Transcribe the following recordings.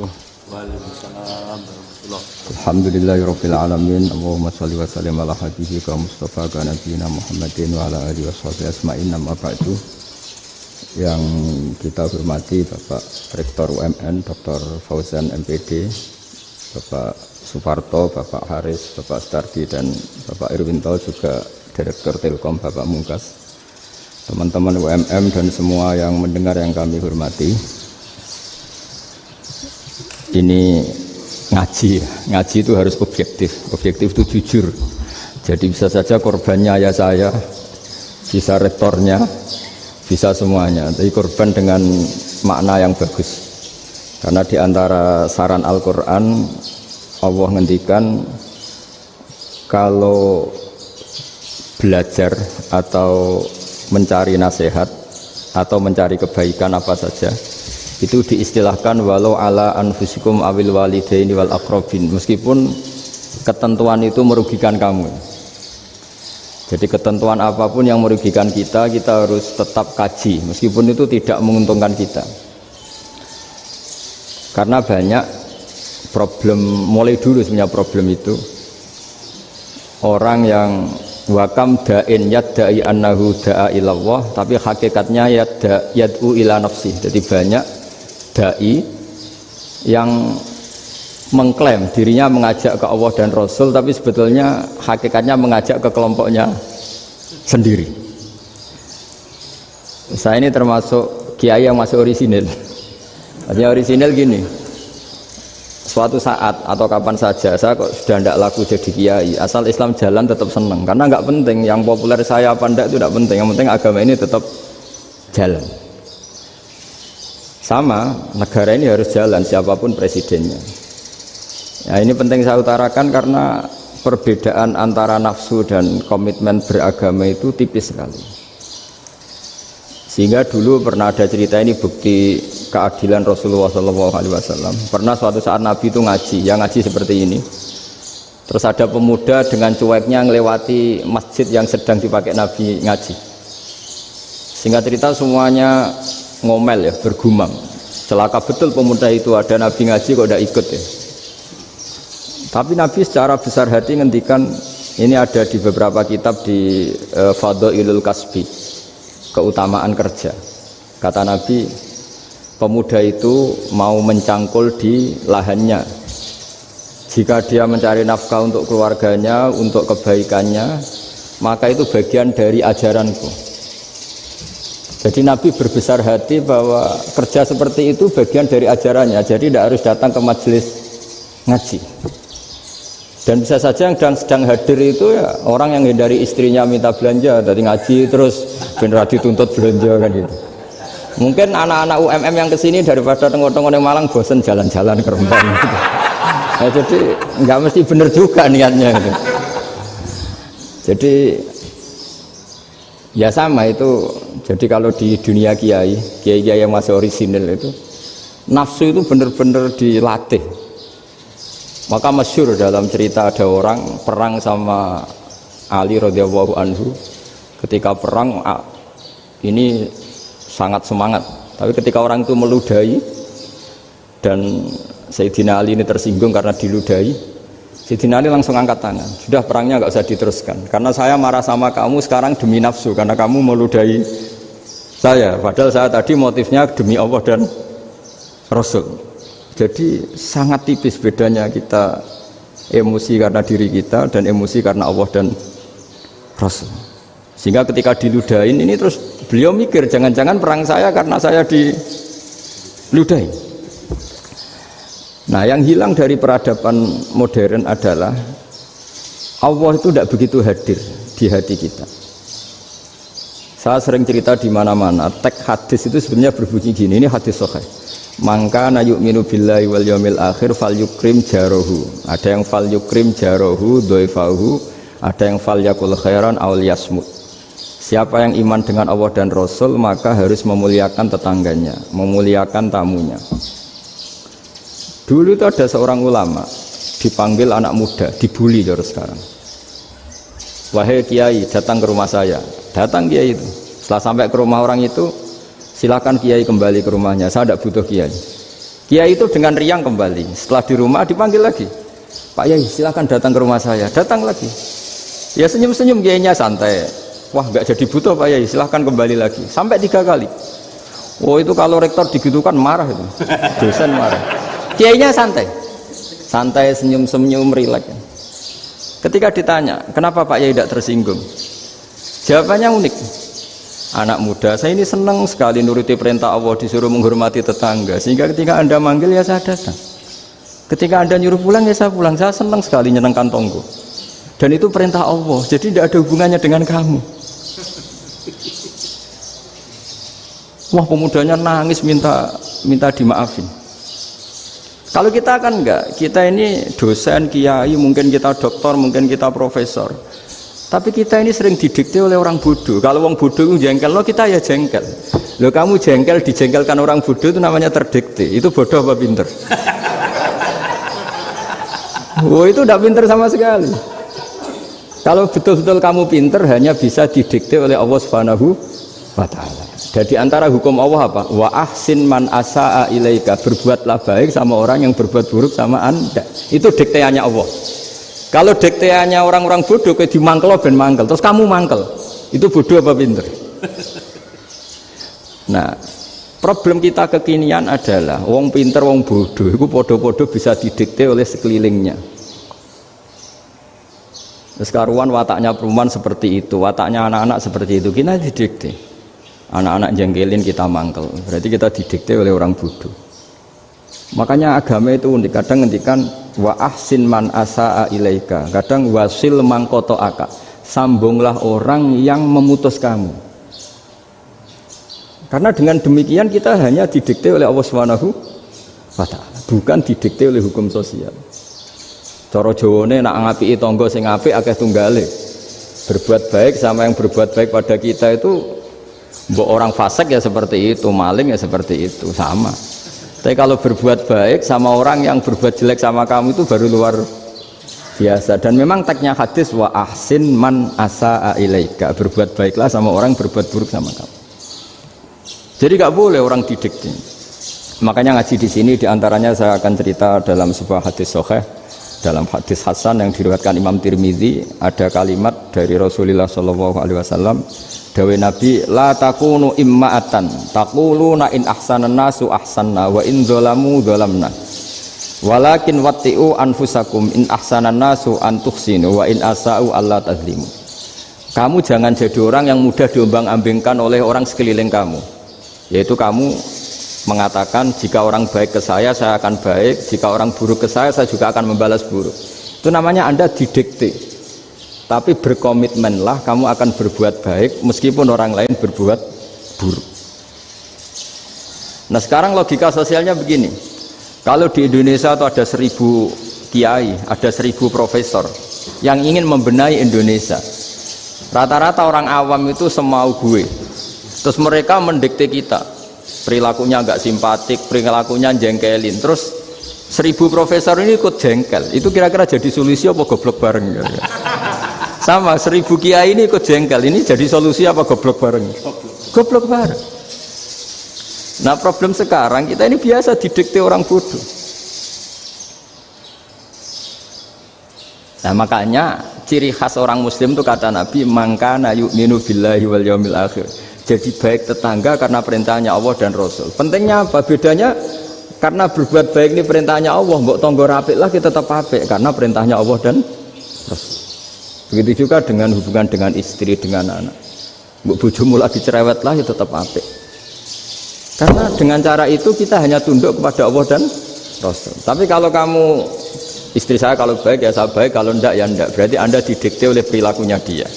wabarakatuh. Waalaikumsalam warahmatullahi wabarakatuh. Alhamdulillahirabbil alamin. Allahumma shalli wa sallim ala habibika Mustafa ka nabiyina Muhammadin wa ala alihi washabihi asma'in. Amma ba'du. Yang kita hormati Bapak Rektor UMN Dr. Fauzan MPD, Bapak Suparto, Bapak Haris, Bapak Stardi dan Bapak Irwinto, juga Direktur Telkom Bapak Mungkas, teman-teman UMM dan semua yang mendengar yang kami hormati. Ini ngaji itu harus objektif itu jujur. Jadi bisa saja korbannya ayah saya, bisa rektornya, bisa semuanya, tapi korban dengan makna yang bagus. Karena di antara saran Al-Quran, Allah ngendikan kalau belajar atau mencari nasihat atau mencari kebaikan apa saja, itu diistilahkan walau ala anfusikum awil walidaini wal aqrabin, meskipun ketentuan itu merugikan kamu. Jadi ketentuan apapun yang merugikan kita harus tetap kaji, meskipun itu tidak menguntungkan kita. Karena banyak problem, mulai dulu sebenarnya problem itu orang yang wakam da'in yadda'i annahu da'a ilallah, tapi hakikatnya yad'u ila nafsih. Jadi banyak da'i yang mengklaim dirinya mengajak ke Allah dan Rasul, tapi sebetulnya hakikatnya mengajak ke kelompoknya sendiri. Saya ini termasuk kiai yang masih orisinil. Artinya orisinil gini, suatu saat atau kapan saja saya kok sudah tidak laku jadi kiai, asal Islam jalan tetap senang. Karena nggak penting yang populer saya apa enggak, itu tidak penting, yang penting agama ini tetap jalan. Sama, negara ini harus jalan siapapun presidennya. Ya, ini penting saya utarakan karena perbedaan antara nafsu dan komitmen beragama itu tipis sekali. Sehingga dulu pernah ada cerita, ini bukti keadilan Rasulullah SAW. Pernah suatu saat Nabi itu ngaji, yang ngaji seperti ini. Terus ada pemuda dengan cueknya ngelewati masjid yang sedang dipakai Nabi ngaji. Sehingga cerita semuanya ngomel ya, bergumam. Celaka betul pemuda itu, ada Nabi ngaji kok tidak ikut ya. Tapi Nabi secara besar hati ngendikan, ini ada di beberapa kitab di Fadhailul Kasbi, keutamaan kerja. Kata Nabi, pemuda itu mau mencangkul di lahannya. Jika dia mencari nafkah untuk keluarganya, untuk kebaikannya, maka itu bagian dari ajaranku. Jadi Nabi berbesar hati bahwa kerja seperti itu bagian dari ajarannya. Jadi tidak harus datang ke majelis ngaji. Dan bisa saja yang sedang hadir itu ya orang yang hindari istrinya minta belanja, dari ngaji terus benar dituntut belanja kan gitu. Mungkin anak-anak UMM yang kesini daripada tengok-tengok yang Malang bosen jalan-jalan ke Rembang gitu. Nah, jadi nggak mesti benar juga niatnya gitu. Jadi ya sama itu. Jadi kalau di dunia kiai yang masih orisinil itu, nafsu itu benar-benar dilatih. Maka masyhur dalam cerita ada orang perang sama Ali radhiyallahu anhu. Ketika perang ini sangat semangat, tapi ketika orang itu meludahi dan Sayyidina Ali ini tersinggung karena diludahi, Sayyidina Ali langsung angkat tangan, sudah perangnya nggak usah diteruskan, karena saya marah sama kamu sekarang demi nafsu, karena kamu meludahi saya, padahal saya tadi motifnya demi Allah dan Rasul. Jadi sangat tipis bedanya kita emosi karena diri kita dan emosi karena Allah dan Rasul. Sehingga ketika diludahin ini terus beliau mikir, jangan-jangan perang saya karena saya diludahin. Nah, yang hilang dari peradaban modern adalah Allah itu tidak begitu hadir di hati kita. Saya sering cerita di mana-mana, teks hadis itu sebenarnya berbunyi gini, ini hadis sahih. Mangka na yu'minu billahi wal yaumil akhir fal yukrim jarohu. Ada yang fal yukrim jarohu doifahu, ada yang fal yakul khairan aw yasmut. Siapa yang iman dengan Allah dan Rasul maka harus memuliakan tetangganya, memuliakan tamunya. Dulu itu ada seorang ulama dipanggil anak muda, dibully terus sekarang. Wahai kiai, datang ke rumah saya. Datang kiai itu. Setelah sampai ke rumah orang itu, silakan kiai kembali ke rumahnya. Saya tidak butuh kiai. Kiai itu dengan riang kembali. Setelah di rumah dipanggil lagi, Pak Yai silahkan datang ke rumah saya. Datang lagi. Ya senyum-senyum kiainya santai. Wah nggak jadi butuh Pak Yai, silahkan kembali lagi. Sampai 3 kali. Oh itu kalau rektor digitukan marah itu. Dosen marah. Kiainya santai. Santai senyum-senyum rileks. Ketika ditanya, kenapa Pak Yai tidak tersinggung? Jawabannya unik. Anak muda, saya ini senang sekali nuruti perintah Allah, disuruh menghormati tetangga. Sehingga ketika Anda manggil ya saya datang. Ketika Anda nyuruh pulang ya saya pulang. Saya senang sekali nyenangkan tonggo. Dan itu perintah Allah, jadi tidak ada hubungannya dengan kamu. Wah pemudanya nangis minta dimaafin. Kalau kita kan enggak, kita ini dosen, kiai, mungkin kita doktor, mungkin kita profesor. Tapi kita ini sering didikte oleh orang bodoh. Kalau orang bodoh itu jengkel, lo kita ya jengkel. Lo kamu jengkel, dijengkelkan orang bodoh itu namanya terdikte. Itu bodoh apa pinter? Oh itu tidak pinter sama sekali. Kalau betul-betul kamu pinter, hanya bisa didikte oleh Allah Subhanahu wa Ta'ala. Jadi antara hukum Allah apa? Wa ahsin man asa'a ilaika, berbuatlah baik sama orang yang berbuat buruk sama Anda. Itu dikteannya Allah. Kalau dikteannya orang-orang bodoh kayak dimangkel ben mangkel, terus kamu mangkel. Itu bodoh apa pinter? Nah, problem kita kekinian adalah wong pinter wong bodoh itu podo-podo bisa didikte oleh sekelilingnya. Sekarang wataknya perumahan seperti itu, wataknya anak-anak seperti itu, kita didikte. Anak-anak jengkelin kita mangkel, berarti kita didikte oleh orang bodoh. Makanya agama itu unik, kadang ngendikan wa ahsin man asa'a ilaika, kadang wasil mangkoto aka, sambunglah orang yang memutus kamu. Karena dengan demikian kita hanya didikte oleh Allah Subhanahu wa Ta'ala, bukan didikte oleh hukum sosial. Cara Jawane nak ngapiki tangga sing apik akeh tunggale. Berbuat baik sama yang berbuat baik pada kita itu, mbok orang fasik ya seperti itu, maling ya seperti itu, sama. Tapi kalau berbuat baik sama orang yang berbuat jelek sama kamu itu baru luar biasa. Dan memang teksnya hadis wa ahsin man asa'a ilaika, berbuat baiklah sama orang berbuat buruk sama kamu. Jadi nggak boleh orang didikte. Makanya ngaji di sini diantaranya saya akan cerita dalam sebuah hadis sahih, dalam hadis hasan yang diriwayatkan Imam Tirmidzi, ada kalimat dari Rasulullah SAW. Dawe Nabi, la takunu imma'atan taquluna in ahsanan nasu ahsanna wa in zalamu zalamna walakin watti'u anfusakum in ahsanan nasu an tuhsinu wa in asa'u alla tazlimu. Kamu jangan jadi orang yang mudah diombang-ambingkan oleh orang sekeliling kamu, yaitu kamu mengatakan jika orang baik ke saya akan baik, jika orang buruk ke saya juga akan membalas buruk. Itu namanya Anda didikte. Tapi berkomitmenlah kamu akan berbuat baik meskipun orang lain berbuat buruk. Nah sekarang logika sosialnya begini, kalau di Indonesia itu ada 1000 kiai, ada 1000 profesor yang ingin membenahi Indonesia, rata-rata orang awam itu semau gue, terus mereka mendikte kita, perilakunya agak simpatik, perilakunya jengkelin, terus 1000 profesor ini ikut jengkel, itu kira-kira jadi solusi apa goblok bareng ya? Sama 1000 kiai ini ikut jengkel, ini jadi solusi apa goblok bareng? Goblok bareng. Nah problem sekarang kita ini biasa didikte orang bodoh. Nah makanya ciri khas orang muslim itu kata Nabi, mangkana yu'minu billahi wal yaumil akhir. Jadi baik tetangga karena perintahnya Allah dan Rasul. Pentingnya apa? Bedanya karena berbuat baik ini perintahnya Allah, mbok tonggo apik lah kita tetap apik karena perintahnya Allah dan Rasul. Begitu juga dengan hubungan dengan istri, dengan anak. Bojomu lagi cerewet lah ya tetap apik. Karena dengan cara itu kita hanya tunduk kepada Allah dan Rasul. Tapi kalau kamu, istri saya kalau baik ya saya baik, kalau enggak ya enggak. Berarti Anda didikte oleh perilakunya dia.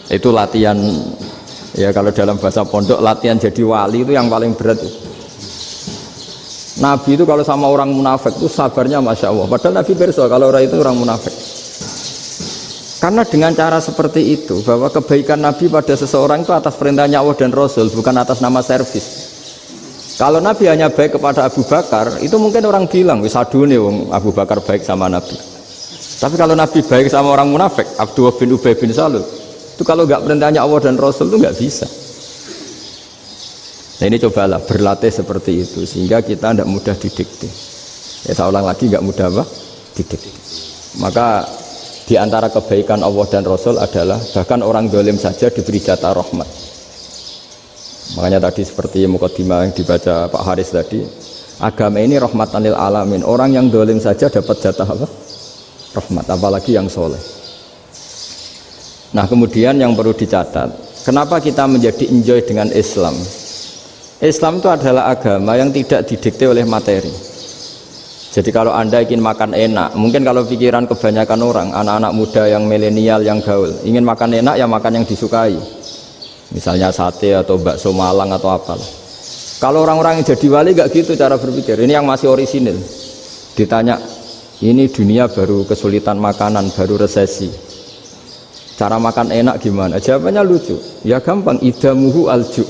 Itu latihan, ya kalau dalam bahasa pondok latihan jadi wali itu yang paling berat. Nabi itu kalau sama orang munafik itu sabarnya Masya Allah. Padahal Nabi berso kalau orang itu orang munafik. Karena dengan cara seperti itu, bahwa kebaikan Nabi pada seseorang itu atas perintahnya Allah dan Rasul, bukan atas nama servis. Kalau Nabi hanya baik kepada Abu Bakar, itu mungkin orang bilang, wis adune wong Abu Bakar baik sama Nabi. Tapi kalau Nabi baik sama orang munafik, Abdullah bin Ubay bin Salul, itu kalau nggak perintahnya Allah dan Rasul itu nggak bisa. Nah ini cobalah berlatih seperti itu sehingga kita tidak mudah didikte. Ya saya ulang lagi, nggak mudah apa? Didikte. Maka di antara kebaikan Allah dan Rasul adalah bahkan orang dolim saja diberi jatah rahmat. Makanya tadi seperti mukadimah yang dibaca Pak Haris tadi, agama ini rahmatan lil alamin. Orang yang dolim saja dapat jatah apa? Rahmat, apalagi yang soleh. Nah kemudian yang perlu dicatat, kenapa kita menjadi enjoy dengan Islam? Islam itu adalah agama yang tidak didikte oleh materi. Jadi kalau Anda ingin makan enak, mungkin kalau pikiran kebanyakan orang, anak-anak muda yang milenial, yang gaul, ingin makan enak ya makan yang disukai. Misalnya sate atau bakso Malang atau apalah. Kalau orang-orang yang jadi wali gak gitu cara berpikir. Ini yang masih orisinil. Ditanya, ini dunia baru kesulitan makanan, baru resesi. Cara makan enak gimana? Jawabannya lucu. Ya gampang, idamuhu alju.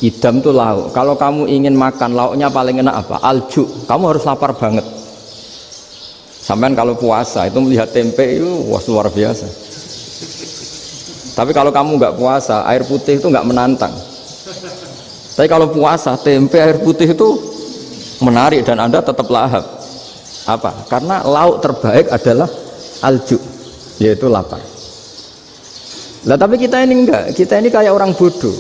Idam itu lauk. Kalau kamu ingin makan lauknya paling enak apa? Alju. Kamu harus lapar banget. Sampai kalau puasa itu melihat tempe itu wah luar biasa. Tapi kalau kamu nggak puasa, air putih itu nggak menantang. Tapi kalau puasa, tempe air putih itu menarik dan Anda tetap lahap. Apa? Karena lauk terbaik adalah alju, yaitu lapar. Lah tapi kita ini enggak. Kita ini kayak orang bodoh.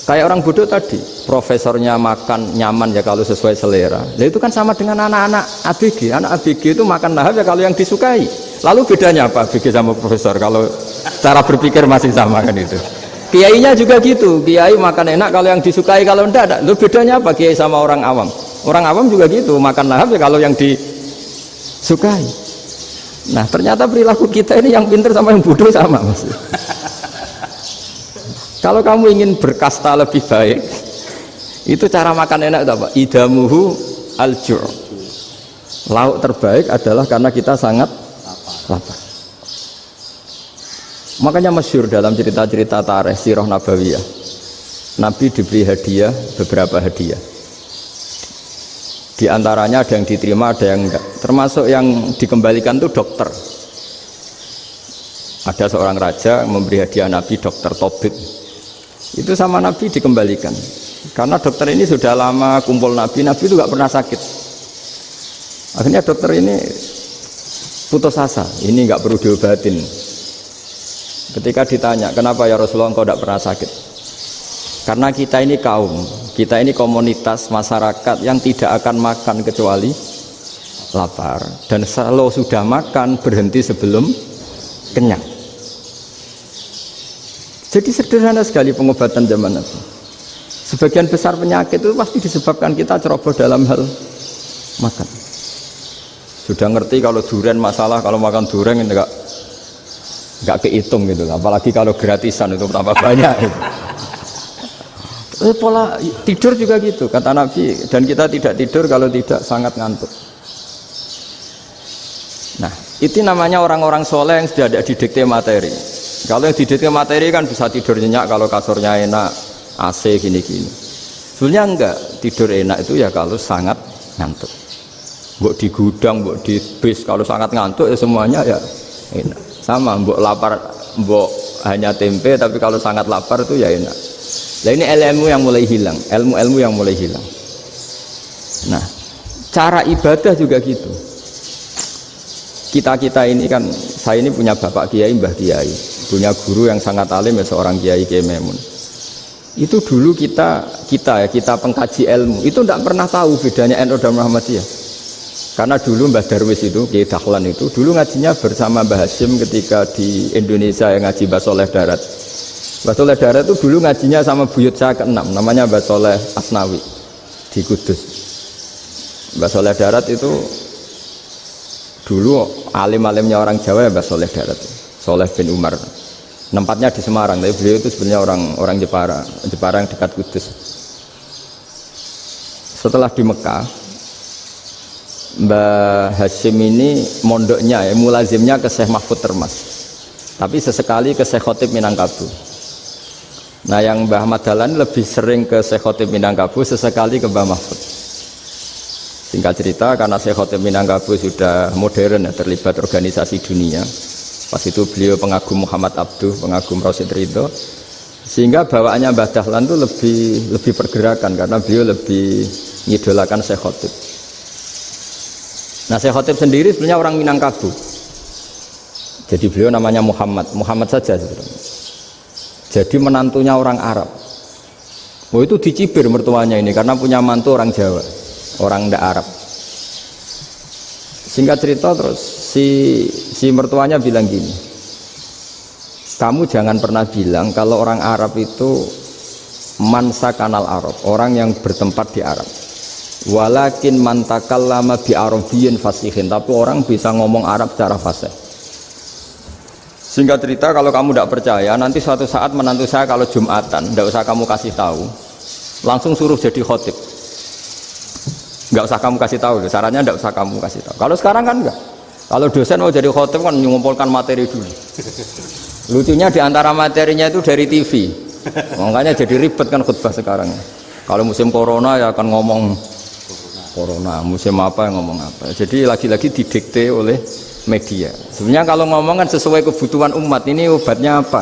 Kayak orang bodoh tadi, profesornya makan nyaman ya kalau sesuai selera. Nah itu kan sama dengan anak-anak ABG. Anak ABG itu makan lahap ya kalau yang disukai. Lalu bedanya apa ABG sama profesor? Kalau cara berpikir masih sama kan itu. Kiainya juga gitu. Kiai makan enak kalau yang disukai, kalau enggak. Lalu bedanya apa kiai sama orang awam? Orang awam juga gitu, makan lahap ya kalau yang disukai. Nah ternyata perilaku kita ini yang pintar sama yang bodoh sama mas. Kalau kamu ingin berkasta lebih baik, itu cara makan enak itu apa? Idamuhu al-ju'. Lauk terbaik adalah karena kita sangat lapar. Makanya masyhur dalam cerita-cerita tarikh sirah nabawiyah, Nabi diberi hadiah, beberapa hadiah. Di antaranya ada yang diterima, ada yang enggak. Termasuk yang dikembalikan itu dokter. Ada seorang raja memberi hadiah Nabi dokter Tobit. Itu sama Nabi dikembalikan karena dokter ini sudah lama kumpul Nabi itu gak pernah sakit. Akhirnya dokter ini putus asa, ini gak perlu diobatin. Ketika ditanya kenapa ya Rasulullah engkau gak pernah sakit, karena kita ini kaum, kita ini komunitas masyarakat yang tidak akan makan kecuali lapar, dan kalau sudah makan berhenti sebelum kenyang. Jadi sederhana sekali pengobatan zaman Nabi. Sebagian besar penyakit itu pasti disebabkan kita ceroboh dalam hal makan. Sudah ngerti kalau durian masalah, kalau makan durian enggak kehitung gitu. Apalagi kalau gratisan itu tambah banyak. Gitu. Pola tidur juga gitu kata Nabi, dan kita tidak tidur kalau tidak sangat ngantuk. Nah, itu namanya orang-orang soleh yang sudah ada didikte materi. Kalau yang didikte materi kan bisa tidur nyenyak kalau kasurnya enak, AC gini-gini. Sebenarnya enggak, tidur enak itu ya kalau sangat ngantuk. Mbok di gudang, mbok di bis, kalau sangat ngantuk ya semuanya ya enak. Sama, mbok lapar, mbok hanya tempe, tapi kalau sangat lapar itu ya enak. Nah ini ilmu yang mulai hilang, ilmu-ilmu yang mulai hilang. Nah, cara ibadah juga gitu. Kita ini kan, saya ini punya bapak kiai, mbah kiai, punya guru yang sangat alim ya seorang kiai Kiai Memun. Itu dulu kita pengkaji ilmu itu tidak pernah tahu bedanya NU dan Muhammadiyah. Karena dulu Mbah Darwis itu Kiai Dahlan itu dulu ngajinya bersama Mbah Hasyim ketika di Indonesia yang ngaji Mbah Soleh Darat. Mbah Soleh Darat itu dulu ngajinya sama buyut saya ke-6 namanya Mbah Soleh Asnawi di Kudus. Mbah Soleh Darat itu dulu alim-alimnya orang Jawa ya Mbah Soleh Darat, Soleh bin Umar. Tempatnya di Semarang, tapi beliau itu sebenarnya orang Jepara yang dekat Kudus. Setelah di Mekah, Mbah Hasyim ini mondoknya ya, mulazimnya ke Syekh Mahfud Termas. Tapi sesekali ke Syekh Khotib Minangkabau. Nah, yang Mbah Ahmad Dahlan lebih sering ke Syekh Khotib Minangkabau, sesekali ke Mbah Mahfud. Singkat cerita, karena Syekh Khotib Minangkabau sudah modern ya, terlibat organisasi dunia. Pas itu beliau pengagum Muhammad Abduh, pengagum Rasid Ridho. Sehingga bawaannya Mbah Dahlan itu lebih pergerakan karena beliau lebih ngidolakan Syekh Khotib. Nah Syekh Khotib sendiri sebenarnya orang Minangkabau. Jadi beliau namanya Muhammad saja sebenarnya. Jadi menantunya orang Arab. Oh itu dicibir mertuanya ini karena punya mantu orang Jawa, orang ndak Arab. Singkat cerita terus si mertuanya bilang gini, kamu jangan pernah bilang kalau orang Arab itu mansa kanal Arab, orang yang bertempat di Arab. Walakin mantakallama bi arabiyyin fasihin, tapi orang bisa ngomong Arab secara fasih. Singkat cerita kalau kamu tidak percaya, nanti suatu saat menantu saya kalau Jumatan, tidak usah kamu kasih tahu, langsung suruh jadi khotib. Nggak usah kamu kasih tahu, sarannya nggak usah kamu kasih tahu. Kalau sekarang kan enggak. Kalau dosen mau jadi khotib kan mengumpulkan materi dulu. Lucunya di antara materinya itu dari TV. Makanya jadi ribet kan khutbah sekarang. Kalau musim corona ya akan ngomong corona, musim apa yang ngomong apa. Jadi lagi-lagi didikte oleh media. Sebenarnya kalau ngomong kan sesuai kebutuhan umat, ini obatnya apa.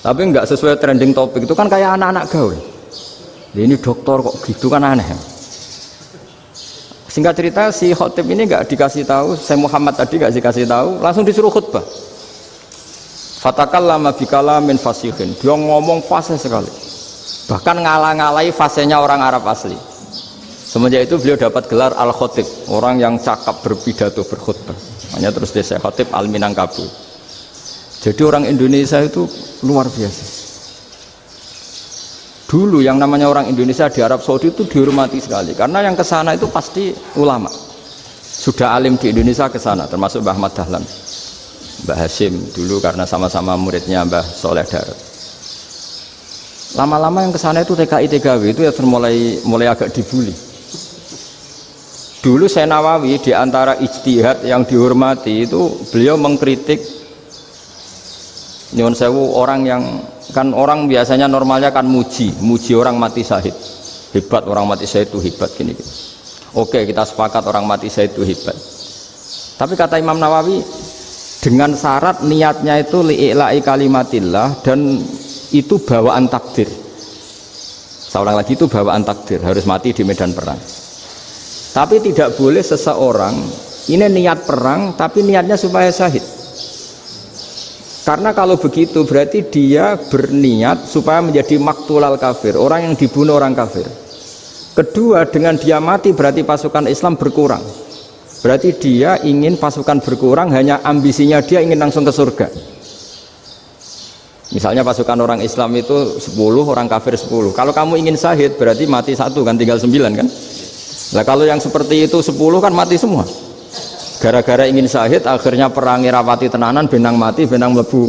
Tapi enggak sesuai trending topik, itu kan kayak anak-anak gaul. Ini dokter kok gitu kan aneh. Singkat cerita si khotib ini enggak dikasih tahu, saya Muhammad tadi enggak dikasih tahu, langsung disuruh khutbah. Fatakallama bikalamin fasihin, dia ngomong fasih sekali, bahkan ngalah-ngalahi fasihnya orang Arab asli. Semenjak itu beliau dapat gelar al-khotib, orang yang cakap berpidato berkhutbah. Hanya terus desa khotib al-Minangkabau. Jadi orang Indonesia itu luar biasa. Dulu yang namanya orang Indonesia di Arab Saudi itu dihormati sekali, karena yang kesana itu pasti ulama. Sudah alim di Indonesia kesana, termasuk Mbah Ahmad Dahlan, Mbah Hasyim dulu karena sama-sama muridnya Mbah Soleh Darat. Lama-lama yang kesana itu TKI TKW itu ya mulai agak dibully. Dulu Syekh Nawawi di antara ijtihad yang dihormati itu beliau mengkritik nyuwun sewu orang yang kan orang biasanya normalnya kan muji orang mati syahid, hebat orang mati syahid itu hebat gini. Oke, kita sepakat orang mati syahid itu hebat. Tapi kata Imam Nawawi dengan syarat niatnya itu li'ila'i kalimatillah dan itu bawaan takdir. Seorang lagi itu bawaan takdir, harus mati di medan perang. Tapi tidak boleh seseorang ini niat perang tapi niatnya supaya syahid. Karena kalau begitu berarti dia berniat supaya menjadi maktulal kafir, orang yang dibunuh orang kafir. Kedua, dengan dia mati berarti pasukan Islam berkurang. Berarti dia ingin pasukan berkurang, hanya ambisinya dia ingin langsung ke surga. Misalnya pasukan orang Islam itu 10, orang kafir 10. Kalau kamu ingin syahid berarti mati 1 kan, tinggal 9 kan. Nah kalau yang seperti itu 10 kan mati semua. Gara-gara ingin syahid akhirnya perangi rapati tenanan, benang mati, benang mlebu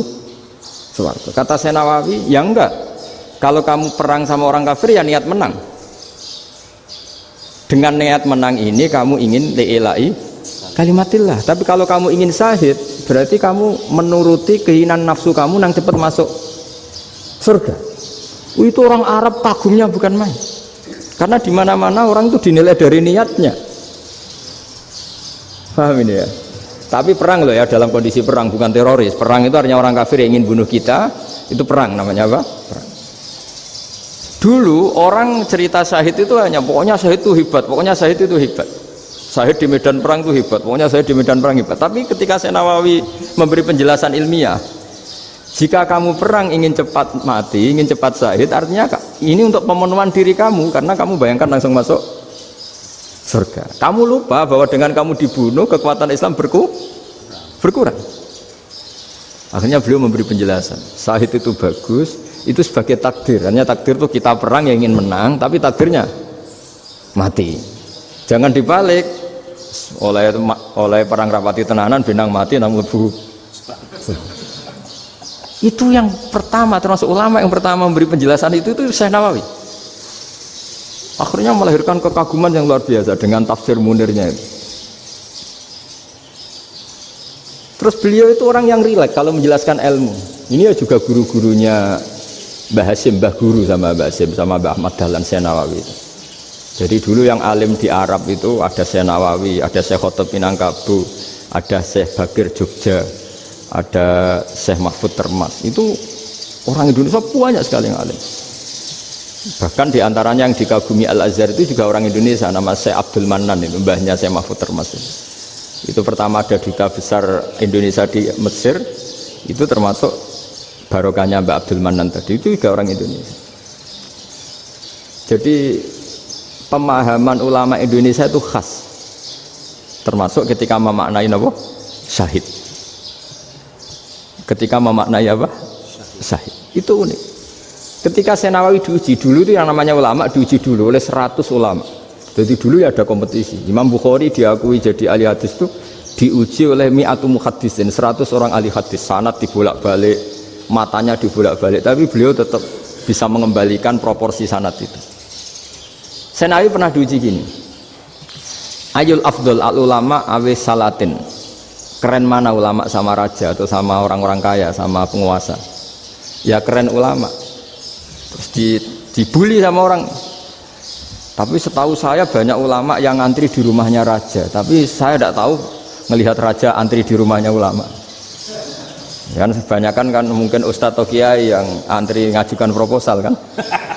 swarga. Kata Syekh Nawawi, ya enggak. Kalau kamu perang sama orang kafir ya niat menang. Dengan niat menang ini kamu ingin li'ila'i kalimatillah. Tapi kalau kamu ingin syahid berarti kamu menuruti keinginan nafsu kamu yang cepat masuk surga. Itu orang Arab kagumnya bukan main. Karena di mana-mana orang itu dinilai dari niatnya. Paham ini ya? Tapi perang loh ya, dalam kondisi perang, bukan teroris. Perang itu artinya orang kafir yang ingin bunuh kita, itu perang namanya apa? Perang. Dulu orang cerita syahid itu hanya pokoknya syahid itu hebat, pokoknya syahid itu hebat. Syahid di medan perang itu hebat, pokoknya syahid di medan perang hebat. Tapi ketika Syekh Nawawi memberi penjelasan ilmiah, jika kamu perang ingin cepat mati, ingin cepat syahid, artinya ini untuk pemenuhan diri kamu, karena kamu bayangkan langsung masuk surga. Kamu lupa bahwa dengan kamu dibunuh kekuatan Islam berkurang. Akhirnya beliau memberi penjelasan. Syahid itu bagus, itu sebagai takdir. Hanya takdir itu kita perang yang ingin menang, tapi takdirnya mati. Jangan dibalik. Oleh perang rapati tenanan, benang mati namun lebu. Itu yang pertama, termasuk ulama yang pertama memberi penjelasan itu Syekh Nawawi. Akhirnya melahirkan kekaguman yang luar biasa dengan tafsir Munirnya itu. Terus beliau itu orang yang rileks kalau menjelaskan ilmu. Ini ya juga guru-gurunya Mbah Hasyim, Mbah Guru sama Mbah Hasyim sama Mbah Ahmad Dahlan Syekh Nawawi. Jadi dulu yang alim di Arab itu ada Syekh Nawawi, ada Syekh Khotib Minangkabau, ada Syekh Bakir Jogja, ada Syekh Mahfud Termas. Itu Orang Indonesia banyak sekali yang alim. Bahkan diantaranya yang dikagumi Al-Azhar itu juga orang Indonesia, nama Syekh Abdul Manan, itu mbahnya Syekh Mahfud Termas. Itu pertama ada duta besar Indonesia di Mesir, itu termasuk barokahnya Mbak Abdul Manan tadi, itu juga orang Indonesia. Jadi pemahaman ulama Indonesia itu khas, termasuk ketika memaknai apa? Syahid. Ketika memaknai apa? Syahid. Itu unik. Ketika Senawawi diuji dulu itu yang namanya ulama diuji dulu oleh 100 ulama. Jadi dulu ya ada kompetisi. Imam Bukhari diakui jadi ahli hadis itu diuji oleh mi'atu muhaddisin, 100 orang ahli hadis, sanad dibolak-balik, matanya dibolak-balik, tapi beliau tetap bisa mengembalikan proporsi sanad itu. Senawawi pernah diuji gini. Ayul afdol al ulama awis salatin. Keren mana ulama sama raja atau sama orang-orang kaya, sama penguasa? Ya keren ulama. Terus dibully sama orang. Tapi setahu saya banyak ulama yang antri di rumahnya raja, tapi saya tidak tahu melihat raja antri di rumahnya ulama. Kan kebanyakan kan mungkin ustadz atau kiai yang antri ngajukan proposal kan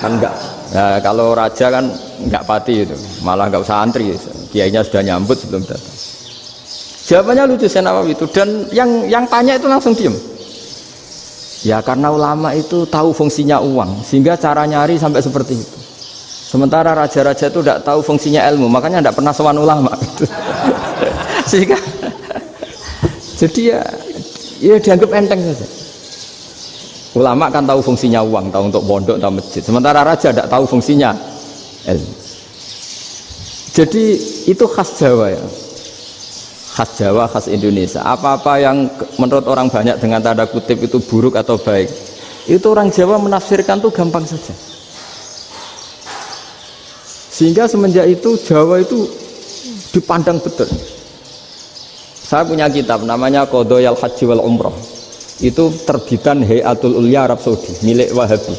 enggak. Nah, kalau raja kan enggak pati itu, malah enggak usah antri, kiainya sudah nyambut sebelum datang. Jawabannya lucu Senawawi itu, dan yang tanya itu langsung diem. Ya karena ulama itu tahu fungsinya uang, sehingga cara nyari sampai seperti itu. Sementara raja-raja itu tidak tahu fungsinya ilmu, makanya tidak pernah sowan ulama. Sehingga jadi ya dianggap enteng saja. Ulama kan tahu fungsinya uang, tahu untuk pondok, tahu masjid. Sementara raja tidak tahu fungsinya ilmu. Jadi itu khas Jawa ya. Khas Jawa, khas Indonesia. Apa-apa yang menurut orang banyak dengan tanda kutip itu buruk atau baik, itu orang Jawa menafsirkan tuh gampang saja. Sehingga semenjak itu Jawa itu dipandang betul. Saya punya kitab namanya Qadhayal Haji wal Umrah. Itu terbitan Hayatul Ulya Arab Saudi, milik Wahabi.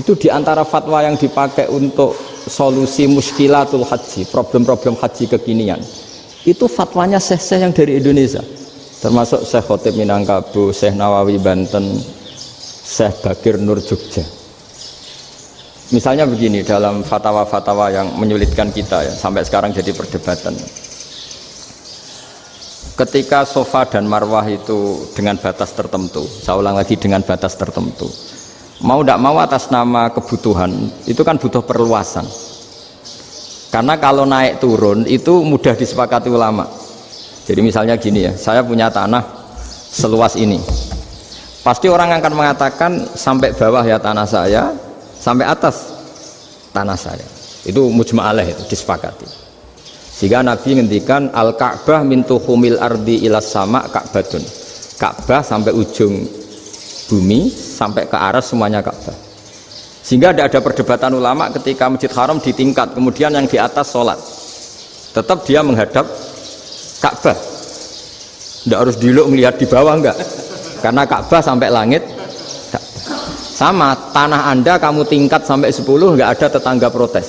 Itu diantara fatwa yang dipakai untuk solusi muskilatul haji, problem-problem haji kekinian. Itu fatwanya syekh-syekh yang dari Indonesia, termasuk Syekh Khotib Minangkabau, Syekh Nawawi Banten, Syekh Bakir Nur Jogja. Misalnya begini, dalam fatwa-fatwa yang menyulitkan kita ya, sampai sekarang jadi perdebatan. Ketika Safa dan Marwah itu dengan batas tertentu, saya ulang lagi dengan batas tertentu, mau tidak mau atas nama kebutuhan, itu kan butuh perluasan. Karena kalau naik turun itu mudah disepakati ulama. Jadi misalnya gini ya, saya punya tanah seluas ini. Pasti orang akan mengatakan sampai bawah ya tanah saya, sampai atas tanah saya. Itu mujma' alaih, itu disepakati. Sehingga Nabi ngendikan al-Ka'bah min tuhumil ardi ilas sama Ka'batun. Ka'bah sampai ujung bumi, sampai ke aras semuanya Ka'bah. Sehingga tidak ada perdebatan ulama ketika Masjid Haram ditingkat, kemudian yang di atas sholat, tetap dia menghadap Ka'bah. Tidak harus diluk melihat di bawah, enggak, karena Ka'bah sampai langit. Sama tanah Anda kamu tingkat sampai 10, enggak ada tetangga protes,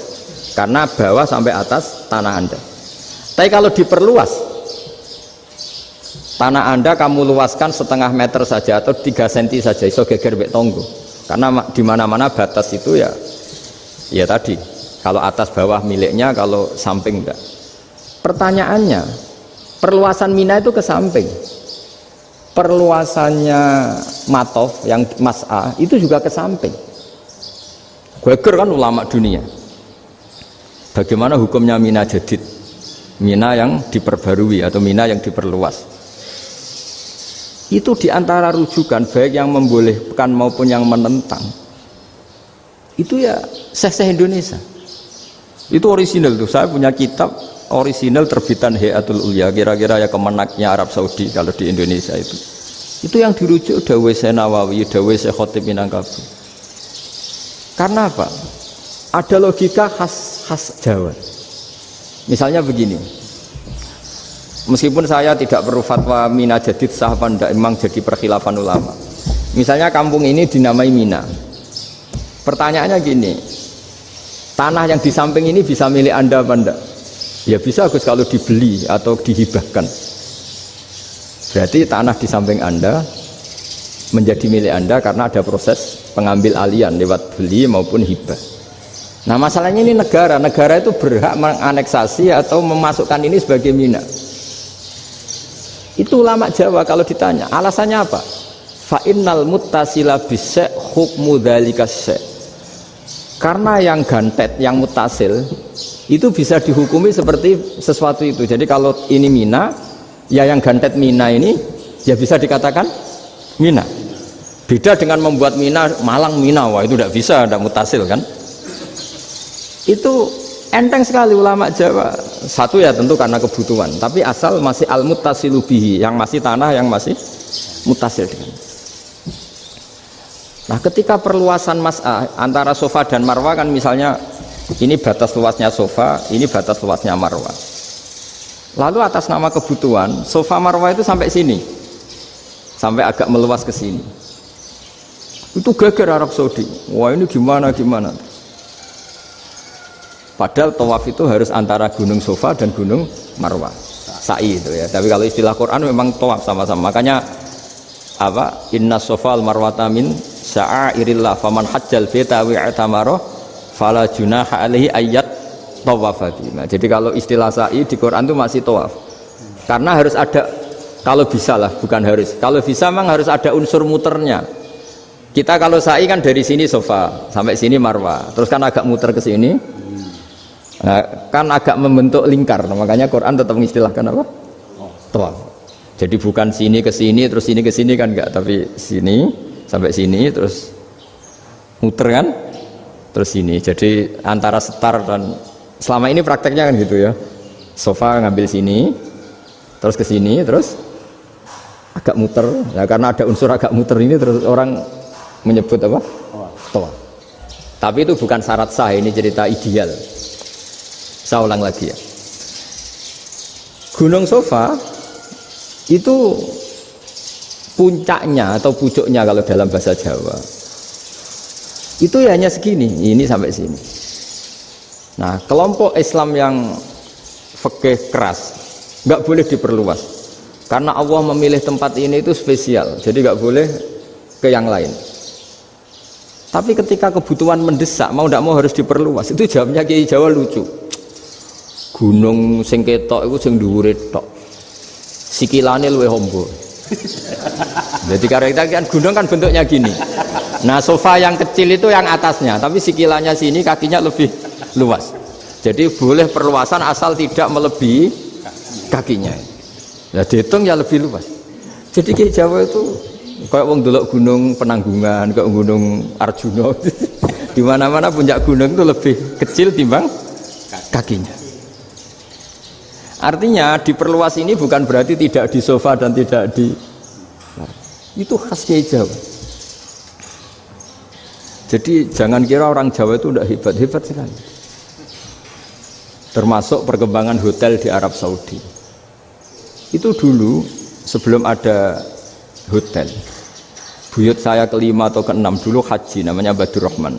karena bawah sampai atas tanah Anda. Tapi kalau diperluas, tanah Anda kamu luaskan setengah meter saja atau 3 cm saja, iso geger mek tonggo. Karena di mana-mana batas itu ya tadi, kalau atas bawah miliknya, kalau samping enggak. Pertanyaannya, perluasan Mina itu ke samping, perluasannya Matof yang Mas'a itu juga ke samping. Geger kan ulama dunia. Bagaimana hukumnya Mina Jadid, Mina yang diperbarui atau Mina yang diperluas? Itu diantara rujukan baik yang membolehkan maupun yang menentang. Itu ya syekh-syekh Indonesia. Itu orisinal tuh. Saya punya kitab orisinal terbitan Hayatul Ulya, kira-kira ya kemenaknya Arab Saudi kalau di Indonesia itu. Itu yang dirujuk dawuh Syekh Nawawi, dawuh Syekh Khotib Minangkabau. Karena apa? Ada logika khas Jawa. Misalnya begini. Meskipun saya tidak perlu fatwa Mina Jadid sah apa enggak, memang jadi perkhilafan ulama. Misalnya kampung ini dinamai Mina. Pertanyaannya gini, tanah yang di samping ini bisa milik Anda apa enggak? Ya bisa Gus kalau dibeli atau dihibahkan. Berarti tanah di samping Anda menjadi milik Anda karena ada proses pengambil alian lewat beli maupun hibah. Nah masalahnya ini negara itu berhak menganeksasi atau memasukkan ini sebagai mina. Itu ulama Jawa kalau ditanya alasannya apa? Fa innal muttasila bis hukmu dzalika syai'. Karena yang gantet, yang mutasil itu bisa dihukumi seperti sesuatu itu. Jadi kalau ini mina, ya yang gantet mina ini ya bisa dikatakan mina. Beda dengan membuat mina Malang mina, wah itu tidak bisa, tidak mutasil kan. Itu enteng sekali ulama Jawa. Satu ya tentu karena kebutuhan, tapi asal masih al-muttasilu bihi, yang masih tanah yang masih mutasil dengan. Nah ketika perluasan mas'ah antara sofa dan marwah kan misalnya ini batas luasnya sofa, ini batas luasnya marwah. Lalu atas nama kebutuhan sofa marwah itu sampai sini, sampai agak meluas ke sini. Itu geger Arab Saudi. Wah ini gimana? Padahal tawaf itu harus antara gunung sofa dan gunung marwah, sa'i itu ya. Tapi kalau istilah Quran memang tawaf sama-sama. Makanya apa? Inna sofa al marwata min sya'airillah faman hajjal baita wa i'tamara fala junaha alaihi ayyat tawafa bima. Jadi kalau istilah sa'i di Quran itu masih tawaf. Karena harus ada, kalau bisa lah, bukan harus. Kalau bisa memang harus ada unsur muternya. Kita kalau sa'i kan dari sini sofa sampai sini marwah, terus kan agak muter ke sini. Nah, kan agak membentuk lingkar. Makanya Quran tetap mengistilahkan apa? Tawaf. Jadi bukan sini ke sini terus sini ke sini kan enggak, tapi sini sampai sini terus muter kan terus sini. Jadi antara setar dan selama ini prakteknya kan gitu ya, sofa ngambil sini terus ke sini terus agak muter. Nah karena ada unsur agak muter ini terus orang menyebut apa? Tawaf. Tapi itu bukan syarat sah, ini cerita ideal. Saya ulang lagi ya, Gunung Sofa itu puncaknya atau pucuknya kalau dalam bahasa Jawa itu ya hanya segini, ini sampai sini. Nah kelompok Islam yang fikih keras nggak boleh diperluas karena Allah memilih tempat ini itu spesial, jadi nggak boleh ke yang lain. Tapi ketika kebutuhan mendesak mau tidak mau harus diperluas, itu jawabnya Kiai Jawa lucu. Gunung sing ketok iku sing dhuwure tok, sikilane luwih ombo. Jadi karena kita kan gunung kan bentuknya gini. Nah sofa yang kecil itu yang atasnya, tapi sikilannya sini kakinya lebih luas. Jadi boleh perluasan asal tidak melebihi kakinya. Nah dihitung ya lebih luas. Jadi Kiai Jawa itu kayak wong delok gunung Penanggungan, kayak gunung Arjuna. Di mana-mana puncak gunung itu lebih kecil timbang kakinya. Artinya diperluas ini bukan berarti tidak di sofa dan tidak di, itu khas Kiai Jawa. Jadi jangan kira orang Jawa itu tidak hebat sekali. Termasuk perkembangan hotel di Arab Saudi. Itu dulu sebelum ada hotel, buyut saya kelima atau keenam dulu haji, namanya Badur Rahman.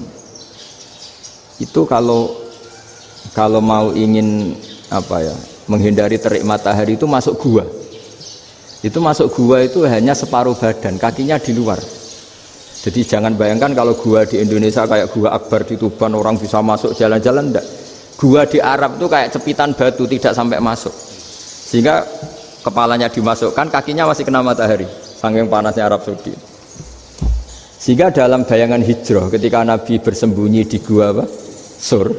Itu kalau mau ingin apa ya, menghindari terik matahari itu masuk gua. Itu masuk gua itu hanya separuh badan, kakinya di luar. Jadi jangan bayangkan kalau gua di Indonesia kayak gua Akbar di Tuban orang bisa masuk jalan-jalan, enggak. Gua di Arab itu kayak cepitan batu, tidak sampai masuk. Sehingga kepalanya dimasukkan, kakinya masih kena matahari, saking panasnya Arab Saudi. Sehingga dalam bayangan hijrah ketika Nabi bersembunyi di gua apa? Sur.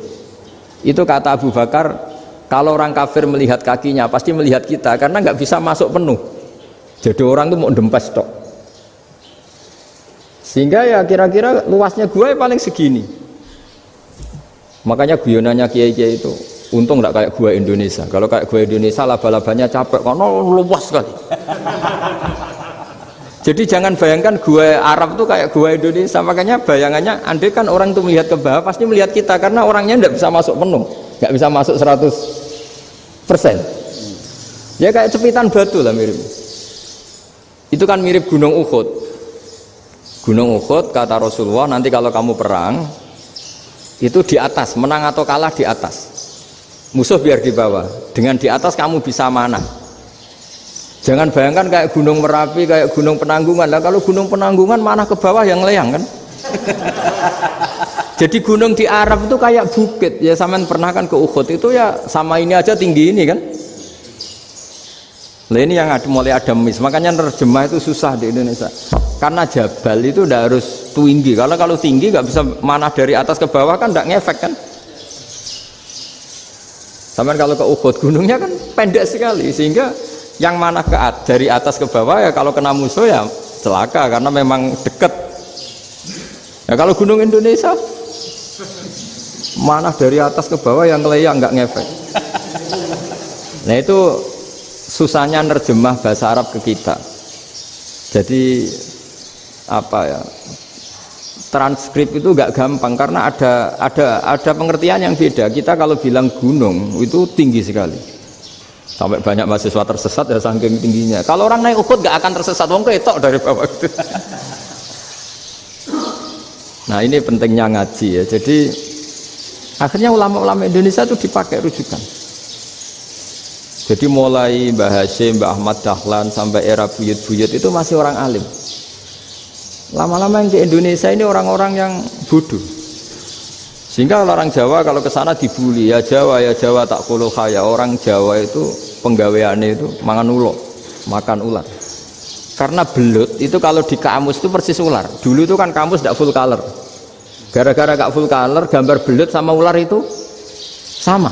Itu kata Abu Bakar, kalau orang kafir melihat kakinya pasti melihat kita karena nggak bisa masuk penuh. Jadi orang itu mau dempes tok. Sehingga ya kira-kira luasnya gua ya paling segini. Makanya guyonannya kiai-kiai itu untung nggak kayak gua Indonesia. Kalau kayak gua Indonesia laba-labanya capek karena luas sekali. Jadi jangan bayangkan gua Arab tuh kayak gua Indonesia. Makanya bayangannya andai kan orang itu melihat ke bawah pasti melihat kita karena orangnya nggak bisa masuk penuh. Nggak bisa masuk 100%. Ya kayak cepitan batu lah mirip. Itu kan mirip Gunung Uhud. Gunung Uhud kata Rasulullah, nanti kalau kamu perang itu di atas, menang atau kalah di atas, musuh biar di bawah. Dengan di atas kamu bisa manah. Jangan bayangkan kayak Gunung Merapi, kayak Gunung Penanggungan. Lah kalau Gunung Penanggungan mana ke bawah yang leyang kan? Jadi gunung di Arab itu kayak bukit. Ya sampean pernah kan ke Uhud itu ya sama ini aja tinggi ini kan? Nah ini yang mulai ada mis. Makanya nerjemah itu susah di Indonesia. Karena jabal itu udah harus tinggi. Kalau tinggi nggak bisa manah dari atas ke bawah kan nggak ngefek kan? Sampean kalau ke Uhud gunungnya kan pendek sekali sehingga yang mana dari atas ke bawah ya kalau kena musuh ya celaka karena memang dekat. Ya kalau gunung Indonesia mana dari atas ke bawah yang leyang nggak ngefek. Nah itu susahnya nerjemah bahasa Arab ke kita. Jadi apa ya? Transkrip itu nggak gampang karena ada pengertian yang beda. Kita kalau bilang gunung itu tinggi sekali. Sampai banyak mahasiswa tersesat ya saking tingginya. Kalau orang naik Uhud nggak akan tersesat, wong ketok dari bawah itu. Nah ini pentingnya ngaji ya. Jadi akhirnya ulama-ulama Indonesia itu dipakai rujukan. Jadi mulai Mbah Hasyim, Mbah Ahmad Dahlan sampai era buyut-buyut itu masih orang alim. Lama-lama yang di Indonesia ini orang-orang yang bodoh. Sehingga orang Jawa kalau ke sana dibully, ya Jawa tak kuluh kaya. Orang Jawa itu penggaweannya itu mangan ulo, makan ular. Karena belut itu kalau di kamus itu persis ular. Dulu itu kan kamus tidak full color. Gara-gara gak full color, gambar belut sama ular itu sama.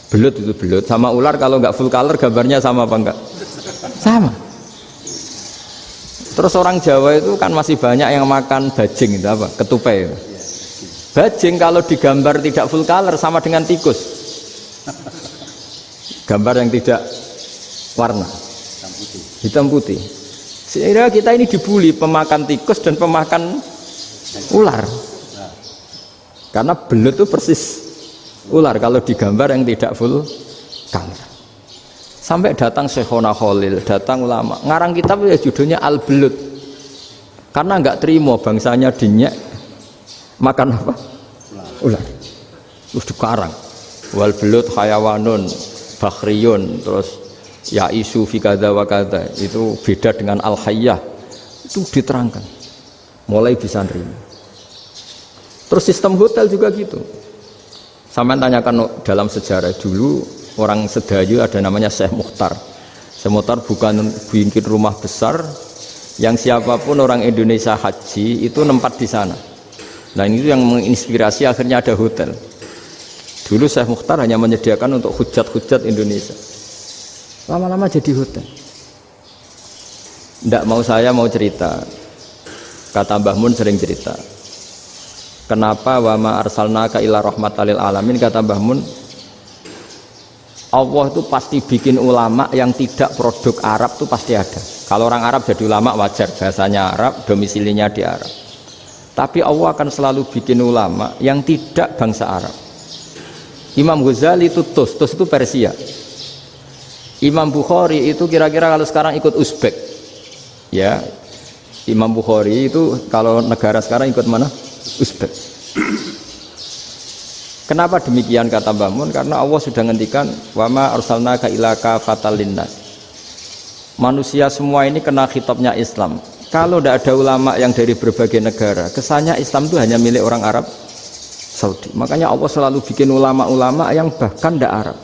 Belut itu belut sama ular kalau nggak full color gambarnya sama apa enggak? Sama. Terus orang Jawa itu kan masih banyak yang makan bajing itu apa? Ketupai itu. Bajing kalau digambar tidak full color sama dengan tikus. Gambar yang tidak warna. Hitam putih. Sehingga kita ini dibully pemakan tikus dan pemakan ular. Karena belut itu persis ular kalau digambar yang tidak full color. Sampai datang Syekhona Khalil, datang ulama ngarang kitab ya judulnya Al-Belut karena nggak terima bangsanya dinyak makan apa? Ular. Terus dikarang wal belut hayawanun bakhriyun terus ya isu fi kadza wa kadza itu beda dengan al-hayyah itu diterangkan mulai bisa nerima. Terus sistem hotel juga gitu. Sampai tanyakan dalam sejarah dulu orang Sedayu ada namanya Syekh Mukhtar. Syekh Mukhtar bukan bikin rumah besar yang siapapun orang Indonesia haji itu nempat di sana. Nah ini yang menginspirasi akhirnya ada hotel. Dulu Syekh Mukhtar hanya menyediakan untuk hujat-hujat Indonesia. Lama-lama jadi hotel. Nggak mau saya mau cerita. Kata Mbah Mun sering cerita. Kenapa wa ma arsalnaka illa rahmatan lil alamin, kata Mbah Mun, Allah itu pasti bikin ulama yang tidak produk Arab itu pasti ada. Kalau orang Arab jadi ulama wajar, bahasanya Arab, domisilinya di Arab. Tapi Allah akan selalu bikin ulama yang tidak bangsa Arab. Imam Ghazali itu Tus itu Persia. Imam Bukhari itu kira-kira kalau sekarang ikut Uzbek. Ya, Imam Bukhari itu kalau negara sekarang ikut mana? Uzbek. Kenapa demikian kata Mbah Mun? Karena Allah sudah ngendikan wama arsalnaka illa kafatan linnas. Manusia semua ini kena khitabnya Islam. Kalau tidak ada ulama yang dari berbagai negara, kesannya Islam itu hanya milik orang Arab Saudi. Makanya Allah selalu bikin ulama-ulama yang bahkan tidak Arab.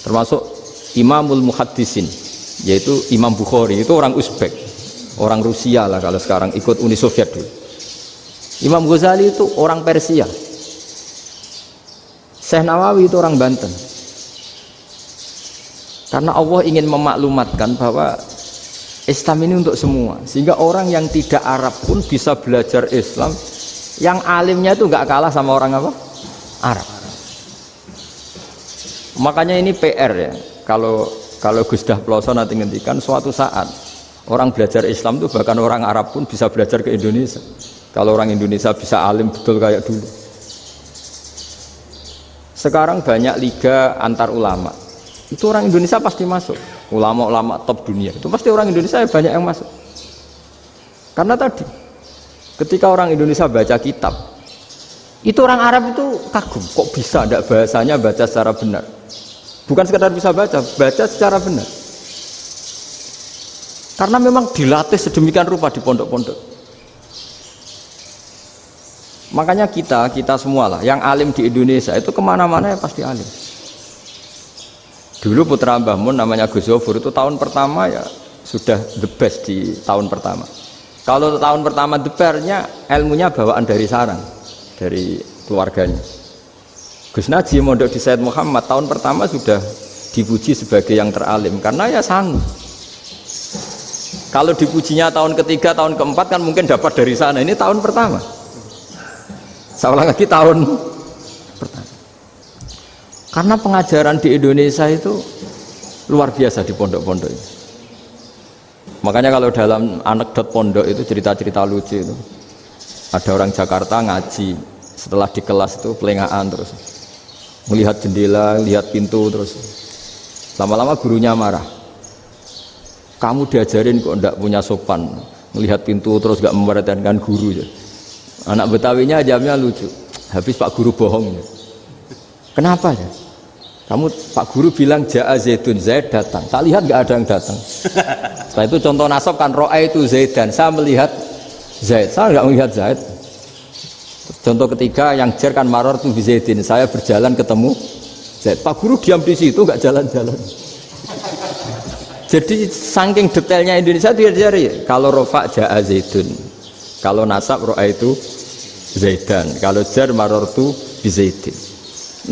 Termasuk Imamul Muhaddisin, yaitu Imam Bukhari, itu orang Uzbek, orang Rusia lah kalau sekarang ikut Uni Soviet dulu. Imam Ghazali itu orang Persia. Syekh Nawawi itu orang Banten. Karena Allah ingin memaklumatkan bahwa Islam ini untuk semua, sehingga orang yang tidak Arab pun bisa belajar Islam. Yang alimnya itu nggak kalah sama orang apa? Arab. Makanya ini PR ya. Kalau Gus Dah Ploso nanti ngendikan suatu saat orang belajar Islam itu bahkan orang Arab pun bisa belajar ke Indonesia. Kalau orang Indonesia bisa alim betul kayak dulu. Sekarang banyak liga antar ulama. Itu orang Indonesia pasti masuk. Ulama-ulama top dunia itu pasti orang Indonesia banyak yang masuk. Karena tadi ketika orang Indonesia baca kitab, itu orang Arab itu kagum, kok bisa tidak bahasanya baca secara benar. Bukan sekedar bisa baca secara benar. Karena memang dilatih sedemikian rupa di pondok-pondok. Makanya kita semua lah, yang alim di Indonesia itu kemana-mana ya pasti alim. Dulu putra Mbah Mun namanya Gus Zofur itu tahun pertama ya sudah the best di tahun pertama. Kalau tahun pertama the best-nya ilmunya bawaan dari sarang, dari keluarganya. Gus Najib mondok di Said Muhammad tahun pertama sudah dipuji sebagai yang teralim karena ya sanggup. Kalau dipujinya tahun ketiga, tahun keempat kan mungkin dapat dari sana. Ini tahun pertama. Saya ulang lagi tahun pertama. Karena pengajaran di Indonesia itu luar biasa di pondok-pondok ini. Makanya kalau dalam anekdot pondok itu cerita-cerita lucu itu. Ada orang Jakarta ngaji, setelah di kelas itu pelengahan terus. Melihat jendela, lihat pintu terus. Lama-lama gurunya marah. Kamu diajarin kok ndak punya sopan, melihat pintu terus gak memperhatikan guru ya. Anak Betawinya jawabnya lucu. Habis Pak Guru bohong. Kenapa ya? Kamu Pak Guru bilang Ja'a Zaidun, Zaid datang. Tak lihat gak ada yang datang. Setelah itu contoh nasab kan ro'a itu Zaidan. Saya melihat Zaid, saya gak melihat Zaid. Contoh ketiga yang jar kan maror tu Zaidin. Saya berjalan ketemu Zaid. Pak Guru diam di situ gak jalan-jalan. Jadi saking detailnya Indonesia itu diajari kalau rofa Ja'a Zaidun, kalau nasab ro'a itu Zaidan, kalau jar marortu bi Zaidin.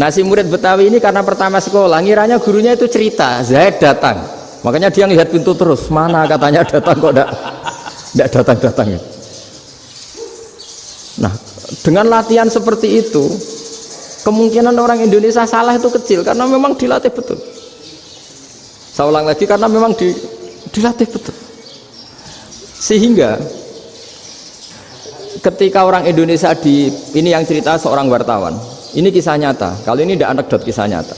Nah si murid Betawi ini karena pertama sekolah ngiranya gurunya itu cerita Zaid datang, makanya dia lihat pintu terus, mana katanya datang kok tidak datang-datang. Nah dengan latihan seperti itu kemungkinan orang Indonesia salah itu kecil karena memang dilatih betul. Saya ulang lagi karena memang dilatih betul. Sehingga ketika orang Indonesia ini yang cerita seorang wartawan. Ini kisah nyata. Kalau ini tidak anekdot, kisah nyata.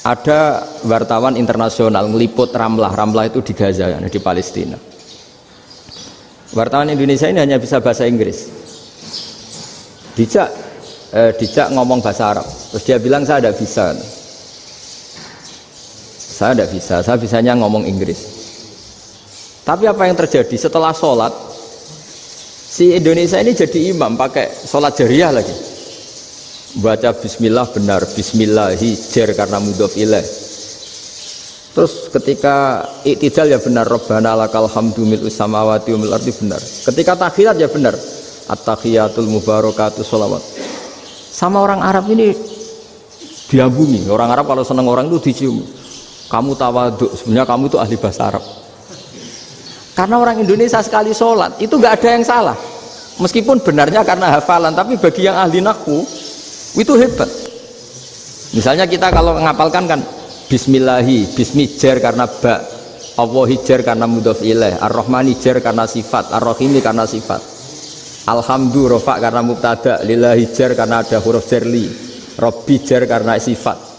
Ada wartawan internasional meliput Ramlah. Ramlah itu di Gaza, di Palestina. Wartawan Indonesia ini hanya bisa bahasa Inggris. Dijak ngomong bahasa Arab. Terus dia bilang saya tidak bisa. Saya tidak bisa, saya bisanya ngomong Inggris. Tapi apa yang terjadi setelah sholat, si Indonesia ini jadi imam pakai sholat jariyah lagi. Baca bismillah benar, bismillahi jar karena mudhof ilaih. Terus ketika iktidal ya benar, Rabbana lakal hamdu mil'us samawati wa mil'ul ardi benar. Ketika tahiyat ya benar, at-tahiyatul mubarakatuh sholawat. Sama orang Arab ini diambungi. Orang Arab kalau senang orang itu dicium. Kamu tawaduk, sebenarnya kamu itu ahli bahasa Arab. Karena orang Indonesia sekali sholat itu nggak ada yang salah, meskipun benarnya karena hafalan, tapi bagi yang ahli nahwu itu hebat. Misalnya kita kalau ngapalkan kan Bismillahi, Bismijar karena ba, Allahi jar karena mudhof ilaih, Ar-Rahmani jar karena sifat, Ar-Rahimi karena sifat, Alhamdu rofa karena mubtada, Lillahi jar karena ada huruf jarli, Rabbi jar karena sifat.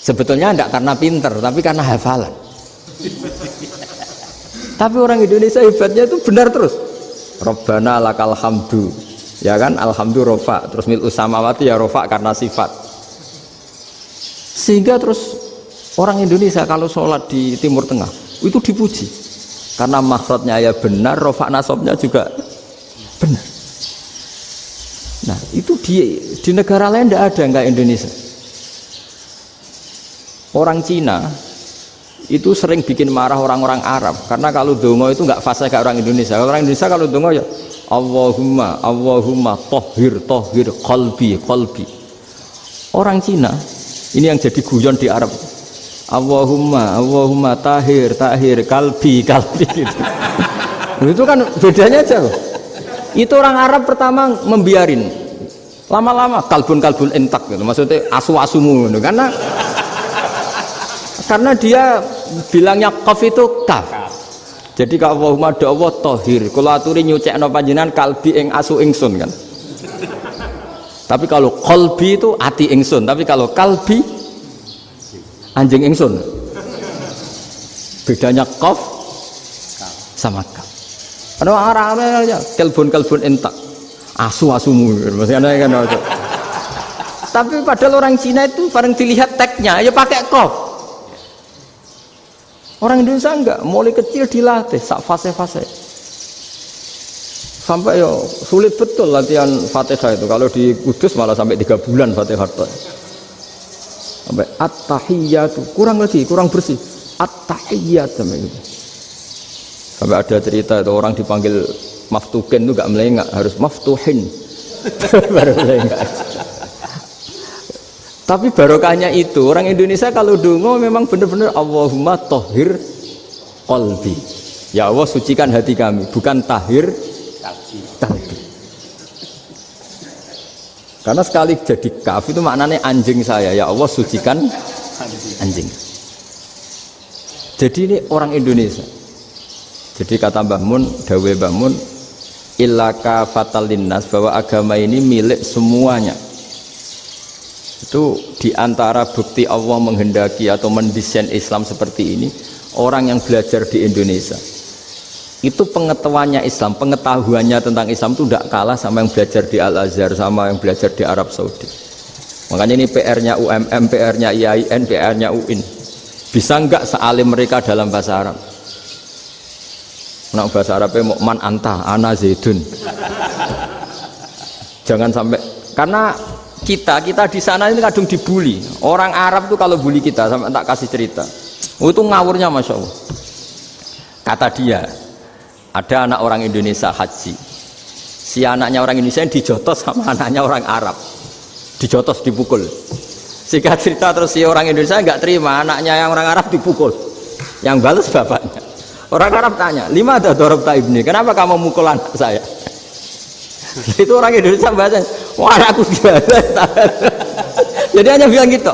Sebetulnya tidak karena pinter, tapi karena hafalan. Tapi orang Indonesia hebatnya itu benar terus. Rabbana lakal hamdu, ya kan? Alhamdu rofa, terus mil'us samawati ya rofa karena sifat. Sehingga terus orang Indonesia kalau sholat di Timur Tengah itu dipuji karena makhrajnya ya benar, rofa nasabnya juga benar. Nah itu di negara lain tidak ada nggak Indonesia. Orang Cina itu sering bikin marah orang-orang Arab karena kalau dongo itu nggak fasih kayak orang Indonesia. Orang Indonesia kalau dongo ya Allahumma Allahumma tohir tohir qalbi qalbi. Orang Cina ini yang jadi guyon di Arab. Allahumma Allahumma tahir tahir kalbi kalbi gitu. Itu kan bedanya jauh. Itu orang Arab pertama membiarin, lama-lama kalbun kalbun entak gitu. Maksudnya asu asumu gitu. Karena dia bilangnya qaf itu kaf. Jadi kalau Allahumma do Allah tohir, kula aturi nyucekno panjenengan kalbi ing asu ingsun kan. Tapi kalau qalbi itu ati ingsun, tapi kalau kalbi anjing ingsun. Bedanya qaf sama kaf. Ana arane ya kalbun entak. Asu-asumu maksudnya kan. Tapi padahal orang Cina itu bareng dilihat teksnya ya pakai qaf. Orang Indonesia enggak, mulai kecil dilatih sak fase-fase. Sampai yo sulit betul latihan Fatihah itu. Kalau di Kudus malah sampai 3 bulan Fatihah. Sampai at-tahiyyatu, kurang lagi, kurang bersih. At-tahiyyat sampai gitu. Sampai ada cerita itu orang dipanggil maftuhin itu enggak melengak, harus maftuhin. Baru melengak. Tapi barokahnya itu orang Indonesia kalau dongo memang benar-benar Allahumma tahhir qalbi. Ya Allah sucikan hati kami, bukan tahhir kalbi. Karena sekali jadi kaf itu maknanya anjing saya. Ya Allah sucikan anjing. Jadi ini orang Indonesia. Jadi kata Mbah Mun, dawe Mbah Mun, illaka fatal linnas, bahwa agama ini milik semuanya. Itu diantara bukti Allah menghendaki atau mendesain Islam seperti ini, orang yang belajar di Indonesia itu pengetahuannya Islam, pengetahuannya tentang Islam itu tidak kalah sama yang belajar di Al-Azhar, sama yang belajar di Arab Saudi. Makanya ini PR-nya UMM, PR-nya IAIN, PR-nya UIN. Bisa enggak sealim mereka dalam bahasa Arab? Nah, bahasa Arabnya man anta, ana zaidun. Jangan sampai, karena kita di sana ini kadang dibully. Orang Arab tuh kalau bully kita, sampai tak kasih cerita. Oh, itu ngawurnya Masya Allah. Kata dia, ada anak orang Indonesia haji. Si anaknya orang Indonesia yang dijotos sama anaknya orang Arab. Dijotos, dipukul. Singkat cerita terus si orang Indonesia nggak terima, anaknya yang orang Arab dipukul. Yang balas bapaknya. Orang Arab tanya, lima ada dorobta ibni, kenapa kamu mukul anak saya? Itu orang Indonesia bahasa, wah aku biasa. Jadi hanya bilang gitu.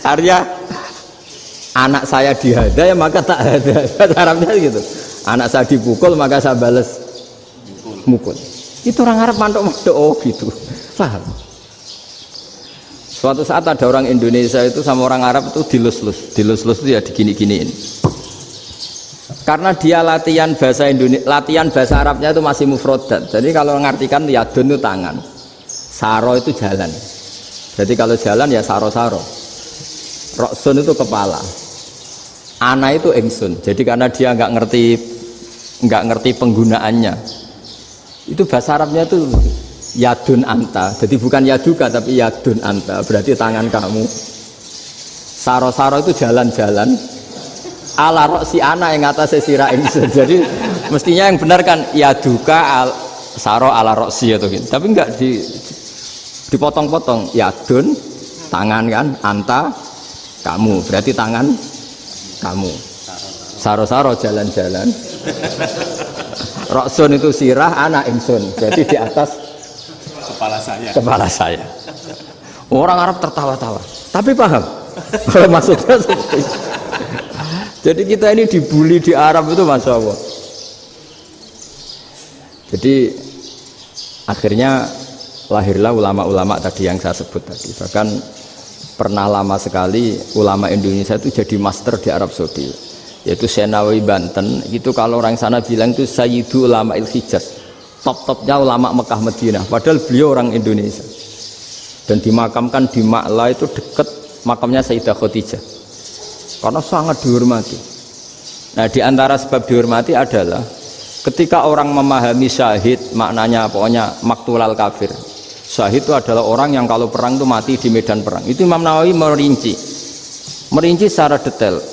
Artinya anak saya dihada ya maka tak ada. Bahasa Arabnya gitu. Anak saya dipukul maka saya balas mukul. Itu orang Arab mantuk-mantuk oh gitu. Paham? Suatu saat ada orang Indonesia itu sama orang Arab itu dilus-lus itu ya digini-giniin. Karena dia latihan bahasa Indonesia, latihan bahasa Arabnya itu masih mufrodat. Jadi kalau mengartikan yadun itu tangan, saro itu jalan. Jadi kalau jalan ya saro-saro. Roksun itu kepala, ana itu ingsun. Jadi karena dia nggak ngerti penggunaannya, itu bahasa Arabnya itu yadun anta. Jadi bukan yaduka tapi yadun anta. Berarti tangan kamu. Saro-saro itu jalan-jalan. Ala roksi ana yang atasnya sirah ingsun. Jadi mestinya yang benar kan yaduka saro ala roksi atau gitu. Tapi enggak dipotong-potong. Yadun tangan kan, anta kamu. Berarti tangan kamu. Saro-saro jalan-jalan. Roksun itu sirah, ana ingsun. Jadi di atas kepala saya. Orang Arab tertawa-tawa. Tapi paham. Kalau maksudnya seperti itu. Jadi kita ini dibully di Arab itu Masya Allah. Jadi akhirnya lahirlah ulama-ulama tadi yang saya sebut tadi. Bahkan pernah lama sekali ulama Indonesia itu jadi master di Arab Saudi. Yaitu Senawi Banten. Itu kalau orang sana bilang itu Sayyidu Ulama Il-Hijaz. Top-topnya ulama Mekah Madinah. Padahal beliau orang Indonesia. Dan dimakamkan di Ma'la itu dekat makamnya Sayyidah Khadijah. Karena sangat dihormati. Nah, di antara sebab dihormati adalah ketika orang memahami syahid, maknanya pokoknya maktulal kafir. Syahid itu adalah orang yang kalau perang itu mati di medan perang. Itu Imam Nawawi merinci secara detail.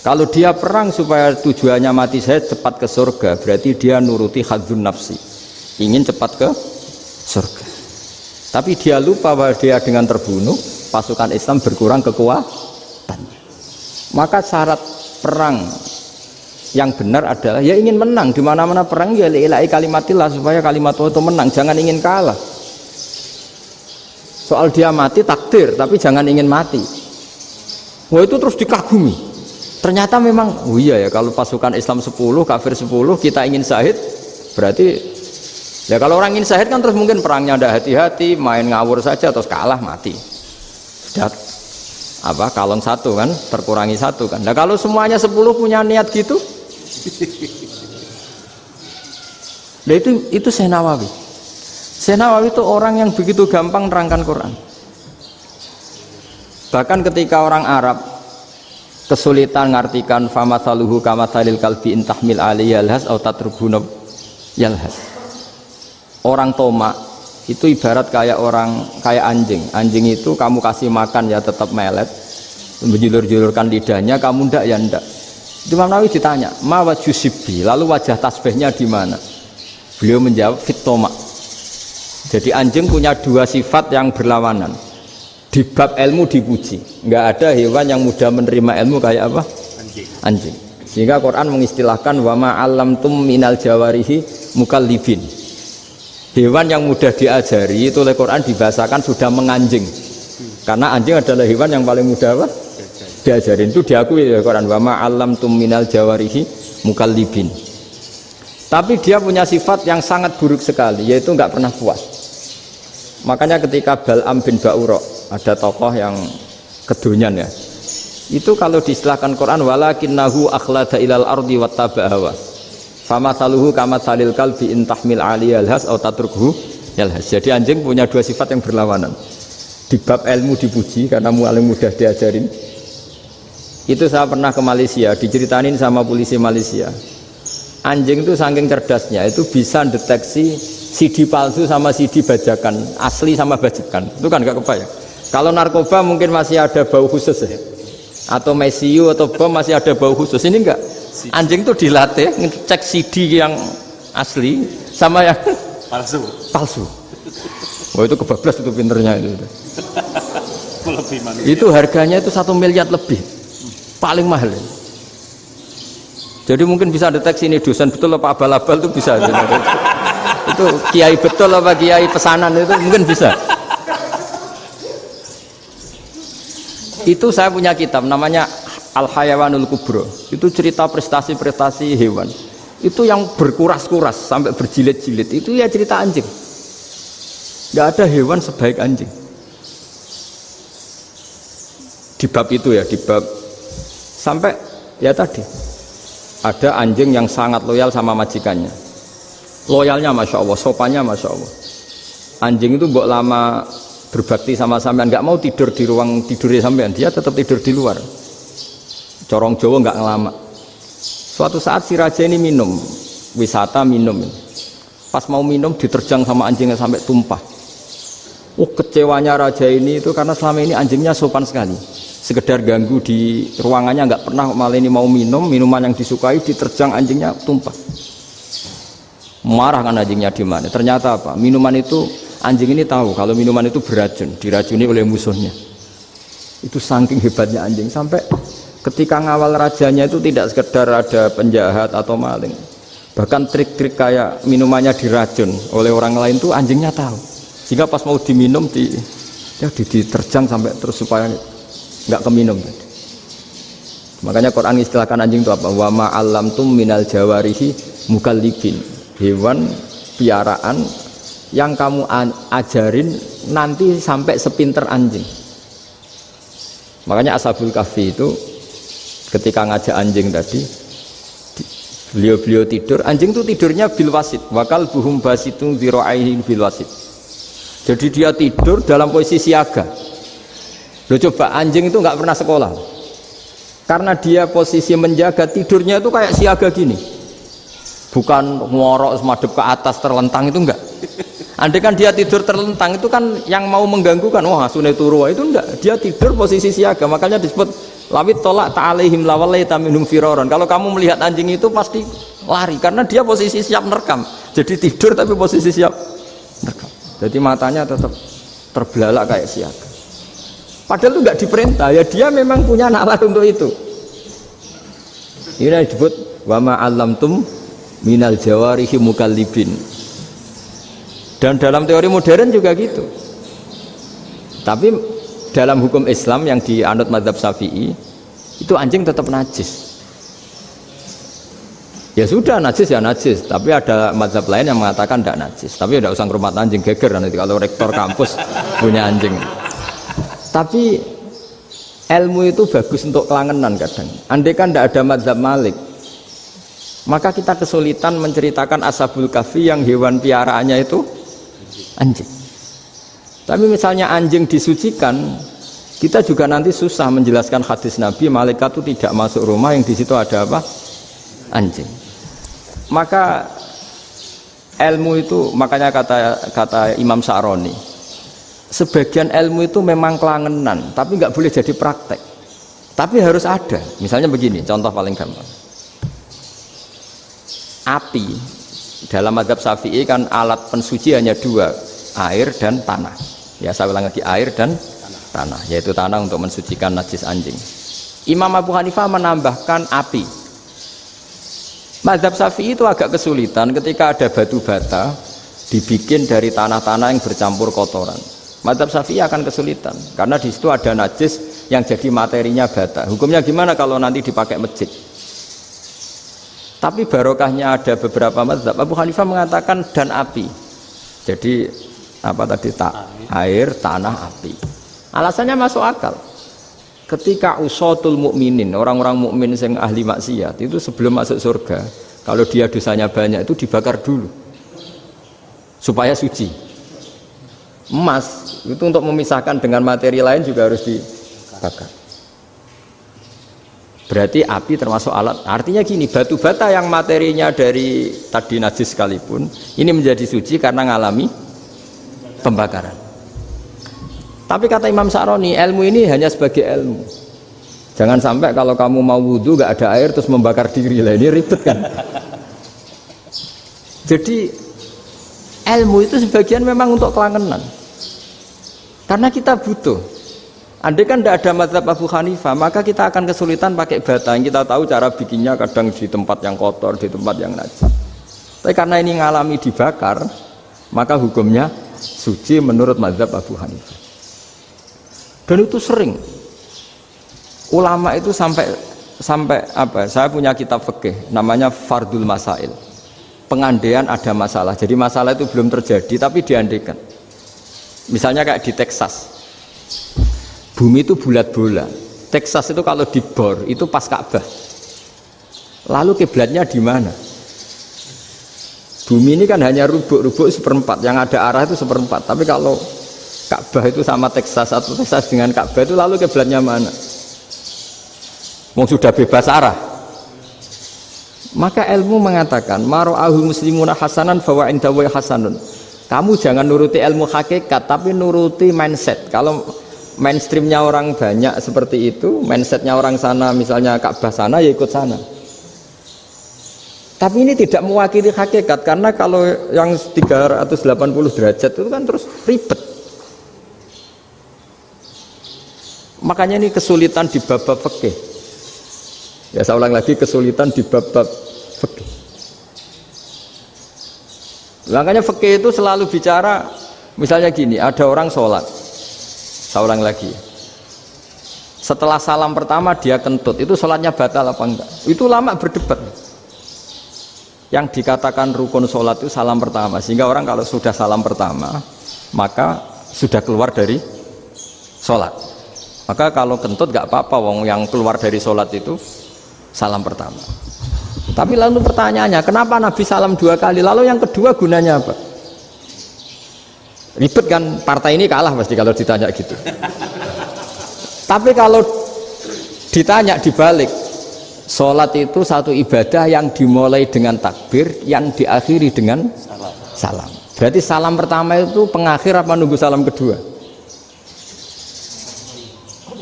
Kalau dia perang supaya tujuannya mati syahid cepat ke surga, berarti dia nuruti hadzun nafsi, ingin cepat ke surga. Tapi dia lupa bahwa dia dengan terbunuh pasukan Islam berkurang kekuatan. Maka syarat perang yang benar adalah ya ingin menang. Di mana-mana perang ya lillahi kalimatillah, supaya kalimat Allah itu menang, jangan ingin kalah. Soal dia mati takdir, tapi jangan ingin mati. Wah, itu terus dikagumi. Ternyata memang oh iya ya, kalau pasukan Islam 10 kafir 10 kita ingin syahid, berarti ya kalau orang ingin syahid kan terus mungkin perangnya ada hati-hati, main ngawur saja terus kalah mati. Sudah apa kalon satu kan, terkurangi satu kan. Nah kalau semuanya 10 punya niat gitu, nah itu Syekh Nawawi. Syekh Nawawi itu orang yang begitu gampang nerangkan Quran. Bahkan ketika orang Arab kesulitan ngartikan famathaluhu kamathalil kalbi in tahmil alaihi yalhas aw tatrubuna yalhas. Orang Tomak itu ibarat kayak anjing. Anjing itu kamu kasih makan ya tetap melet, menjulur-julurkan lidahnya, kamu ndak ya ndak. Imam Nawawi ditanya, "Ma wajusibbi?" Lalu wajah tasbihnya di mana? Beliau menjawab, "Fit Tomak." Jadi anjing punya dua sifat yang berlawanan. Di bab ilmu dipuji, nggak ada hewan yang mudah menerima ilmu kayak apa? Anjing. Sehingga Quran mengistilahkan wa ma 'allamtum minal jawarihi mukallibin. Hewan yang mudah diajari itu oleh Quran dibahasakan sudah menganjing. Karena anjing adalah hewan yang paling mudah apa? Diajarin. Itu diakui oleh Quran wa ma 'allamtum minal jawarihi mukallibin. Tapi dia punya sifat yang sangat buruk sekali, yaitu nggak pernah puas. Makanya ketika Bal'am bin Ba'ura, ada tokoh yang kedonyan ya, itu kalau diistilahkan Quran walakinnahu akhlada ilal ardi wattaba'a hawa famathaluhu kamathalil kalbi in tahmil alaihi yalhas aw tatrukhu yalhas. Jadi anjing punya dua sifat yang berlawanan. Di bab ilmu dipuji karena paling mudah diajarin. Itu saya pernah ke Malaysia, diceritain sama polisi Malaysia. Anjing itu saking cerdasnya itu bisa deteksi CD palsu sama CD bajakan, asli sama bajakan. Itu kan gak kebayang. Kalau narkoba mungkin masih ada bau khusus ya. Atau mesiu atau bom masih ada bau khusus. Ini enggak. Anjing itu dilatih ngecek CD yang asli sama yang palsu. Wah itu kebablas itu pinternya itu. Itu harganya itu 1 miliar lebih. Paling mahal. Jadi mungkin bisa deteksi ini dosen betul apa abal-abal itu bisa. Itu kiai betul apa kiai pesanan itu mungkin bisa. Itu saya punya kitab namanya Al-Hayawanul Kubro. Itu cerita prestasi-prestasi hewan. Itu yang berkuras-kuras sampai berjilid-jilid. Itu ya cerita anjing. Gak ada hewan sebaik anjing. Di bab itu ya, di bab sampai ya tadi ada anjing yang sangat loyal sama majikannya. Loyalnya Masya Allah, sopannya Masya Allah. Anjing itu mbok lama berbakti sama sampean, nggak mau tidur di ruang tidurnya sampean, dia tetap tidur di luar. Corong Jawa nggak ngelama. Suatu saat si raja ini minum, wisata minum. Pas mau minum diterjang sama anjingnya sampai tumpah. Kecewanya raja ini itu karena selama ini anjingnya sopan sekali. Sekedar ganggu di ruangannya nggak pernah, malah ini mau minum, minuman yang disukai diterjang anjingnya tumpah. Marah kan anjingnya di mana? Ternyata apa? Minuman itu anjing ini tahu kalau minuman itu beracun, diracuni oleh musuhnya. Itu saking hebatnya anjing sampai ketika ngawal rajanya itu tidak sekedar ada penjahat atau maling. Bahkan trik-trik kayak minumannya diracun oleh orang lain itu anjingnya tahu. Sehingga pas mau diminum diterjang sampai terus supaya nggak keminum. Makanya Quran istilahkan anjing itu apa? Wa ma 'allamtum minal jawarihi mukallibin. Hewan piaraan yang kamu ajarin nanti sampai sepinter anjing. Makanya Ashabul Kahfi itu ketika ngajak anjing tadi, beliau tidur, anjing itu tidurnya bil wasit, wakal buhum basitun dzira'aihi bil wasit. Jadi dia tidur dalam posisi siaga. Loh coba, anjing itu nggak pernah sekolah. Karena dia posisi menjaga, tidurnya itu kayak siaga gini. Bukan ngorok semadep ke atas terlentang, itu enggak. Andai kan dia tidur terlentang itu kan yang mau mengganggu kan, wah sunai turu, itu enggak. Dia tidur posisi siaga, makanya disebut lawit tolak ta'alaihim lawalaita minhum firaron. Kalau kamu melihat anjing itu pasti lari karena dia posisi siap merekam. Jadi tidur tapi posisi siap merekam. Jadi matanya tetap terbelalak kayak siaga. Padahal itu enggak diperintah, ya dia memang punya nalar untuk itu. Ini disebut wa ma 'allamtum minal jawarihi mukallibin. Dan dalam teori modern juga gitu. Tapi dalam hukum Islam yang dianut mazhab Syafi'i itu anjing tetap najis. Ya sudah najis ya najis, tapi ada mazhab lain yang mengatakan tidak najis. Tapi tidak usah ngurmat anjing, geger nanti kalau rektor kampus punya anjing. Tapi ilmu itu bagus untuk kelangenan kadang. Andai kan tidak ada mazhab Malik, maka kita kesulitan menceritakan Ashabul Kahfi yang hewan piaraannya itu anjing. Tapi misalnya anjing disucikan, Kita juga nanti susah menjelaskan hadis Nabi, malaikat itu tidak masuk rumah yang di situ ada apa? Anjing. Maka ilmu itu, makanya kata Imam Sa'roni, sebagian ilmu itu memang kelangenan, tapi nggak boleh jadi praktek. Tapi harus ada. Misalnya begini, contoh paling gampang. Api dalam mazhab Syafi'i kan alat pensuci hanya dua, air dan tanah. Ya saya ulang lagi, air dan tanah, yaitu tanah untuk mensucikan najis anjing. Imam Abu Hanifah menambahkan api. Mazhab Syafi'i itu agak kesulitan ketika ada batu bata dibikin dari tanah-tanah yang bercampur kotoran. Mazhab Syafi'i akan kesulitan karena di situ ada najis yang jadi materinya bata. Hukumnya gimana kalau nanti dipakai masjid? Tapi barokahnya ada beberapa mazhab. Abu Hanifah mengatakan dan api. Jadi apa tadi, air, tanah, api. Alasannya masuk akal. Ketika usatul mukminin, orang-orang mukmin yang ahli maksiat itu sebelum masuk surga, kalau dia dosanya banyak itu dibakar dulu supaya suci. Emas itu untuk memisahkan dengan materi lain juga harus dibakar. Berarti api termasuk alat. Artinya gini, batu bata yang materinya dari tadi najis sekalipun ini menjadi suci karena ngalami pembakaran. Tapi kata Imam Sa'roni, ilmu ini hanya sebagai ilmu. Jangan sampai kalau kamu mau wudhu gak ada air terus membakar diri lah, ini ribet kan. Jadi ilmu itu sebagian memang untuk kelangenan. Karena kita butuh. Andai kan tidak ada mazhab Abu Hanifah, maka kita akan kesulitan pakai bata. Yang kita tahu cara bikinnya kadang di tempat yang kotor, di tempat yang najis. Tapi karena ini ngalami dibakar, maka hukumnya suci menurut mazhab Abu Hanifah. Dan itu sering ulama itu sampai apa? Saya punya kitab fikih namanya Fardul Masail. Pengandaian ada masalah. Jadi masalah itu belum terjadi tapi diandaikan. Misalnya kayak di Texas. Bumi itu bulat-bulat. Texas itu kalau dibor itu pas Ka'bah. Lalu kiblatnya di mana? Bumi ini kan hanya rubuk-rubuk seperempat, yang ada arah itu seperempat. Tapi kalau Ka'bah itu sama Texas atau Texas dengan Ka'bah itu lalu kiblatnya mana? Mau sudah bebas arah. Maka ilmu mengatakan mara'ahu muslimuna hasanan fawa indahu hasanun. Kamu jangan nuruti ilmu hakikat tapi nuruti mindset. Kalau mainstreamnya orang banyak seperti itu, mindsetnya orang sana misalnya Ka'bah sana ya ikut sana. Tapi ini tidak mewakili hakikat karena kalau yang 380 derajat itu kan terus ribet. Makanya ini kesulitan di bab-bab fikih. Ya saya ulang lagi, kesulitan di bab-bab fikih. Makanya fikih itu selalu bicara, misalnya gini, ada orang sholat. Saya ulang lagi. Setelah salam pertama dia kentut, itu sholatnya batal apa enggak? Itu lama berdebat. Yang dikatakan rukun sholat itu salam pertama, sehingga orang kalau sudah salam pertama, maka sudah keluar dari sholat. Maka kalau kentut gak apa-apa, wong yang keluar dari sholat itu salam pertama. Tapi lalu pertanyaannya, kenapa Nabi salam 2 kali? Lalu yang kedua gunanya apa? Ribet kan, partai ini kalah pasti kalau ditanya gitu. Tapi kalau ditanya dibalik, sholat itu satu ibadah yang dimulai dengan takbir, yang diakhiri dengan salam. Berarti salam pertama itu pengakhir apa nunggu salam kedua?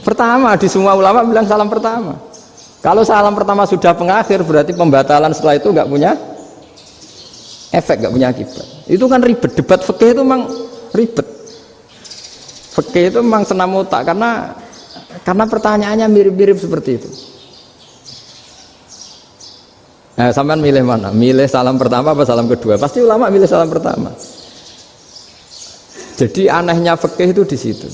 Pertama, di semua ulama bilang salam pertama. Kalau salam pertama sudah pengakhir berarti pembatalan setelah itu nggak punya efek, nggak punya akibat. Itu kan ribet. Debat fikih itu memang ribet. Fikih itu memang senam otak karena pertanyaannya mirip-mirip seperti itu. Nah, sampean milih mana? Milih salam pertama apa salam kedua? Pasti ulama milih salam pertama. Jadi anehnya fikih itu di situ.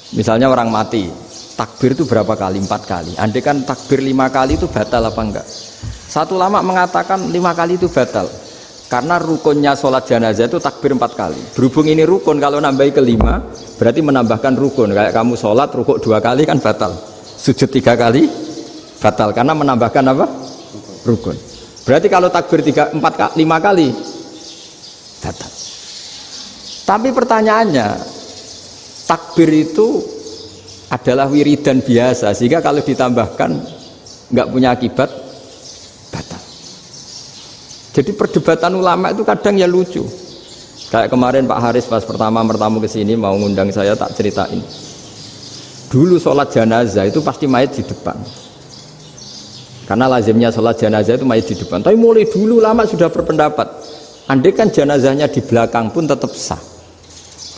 Misalnya orang mati, takbir itu berapa kali? 4 kali. Andai kan takbir 5 kali itu batal apa enggak? Satu ulama mengatakan 5 kali itu batal. Karena rukunnya sholat jenazah itu takbir 4 kali. Berhubung ini rukun, kalau nambahi ke 5 berarti menambahkan rukun. Kayak kamu sholat rukuk 2 kali kan batal. Sujud 3 kali batal karena menambahkan apa? Rukun. Berarti kalau takbir 5 kali batal. Tapi pertanyaannya, takbir itu adalah wiridan biasa, sehingga kalau ditambahkan nggak punya akibat batal. Jadi perdebatan ulama itu kadang ya lucu. Kayak kemarin Pak Haris pas pertama ke sini mau ngundang saya, tak ceritain. Dulu sholat jenazah itu pasti mayit di depan. Karena lazimnya sholat jenazah itu mayit di depan. Tapi mulai dulu lama sudah berpendapat, andai kan jenazahnya di belakang pun tetap sah.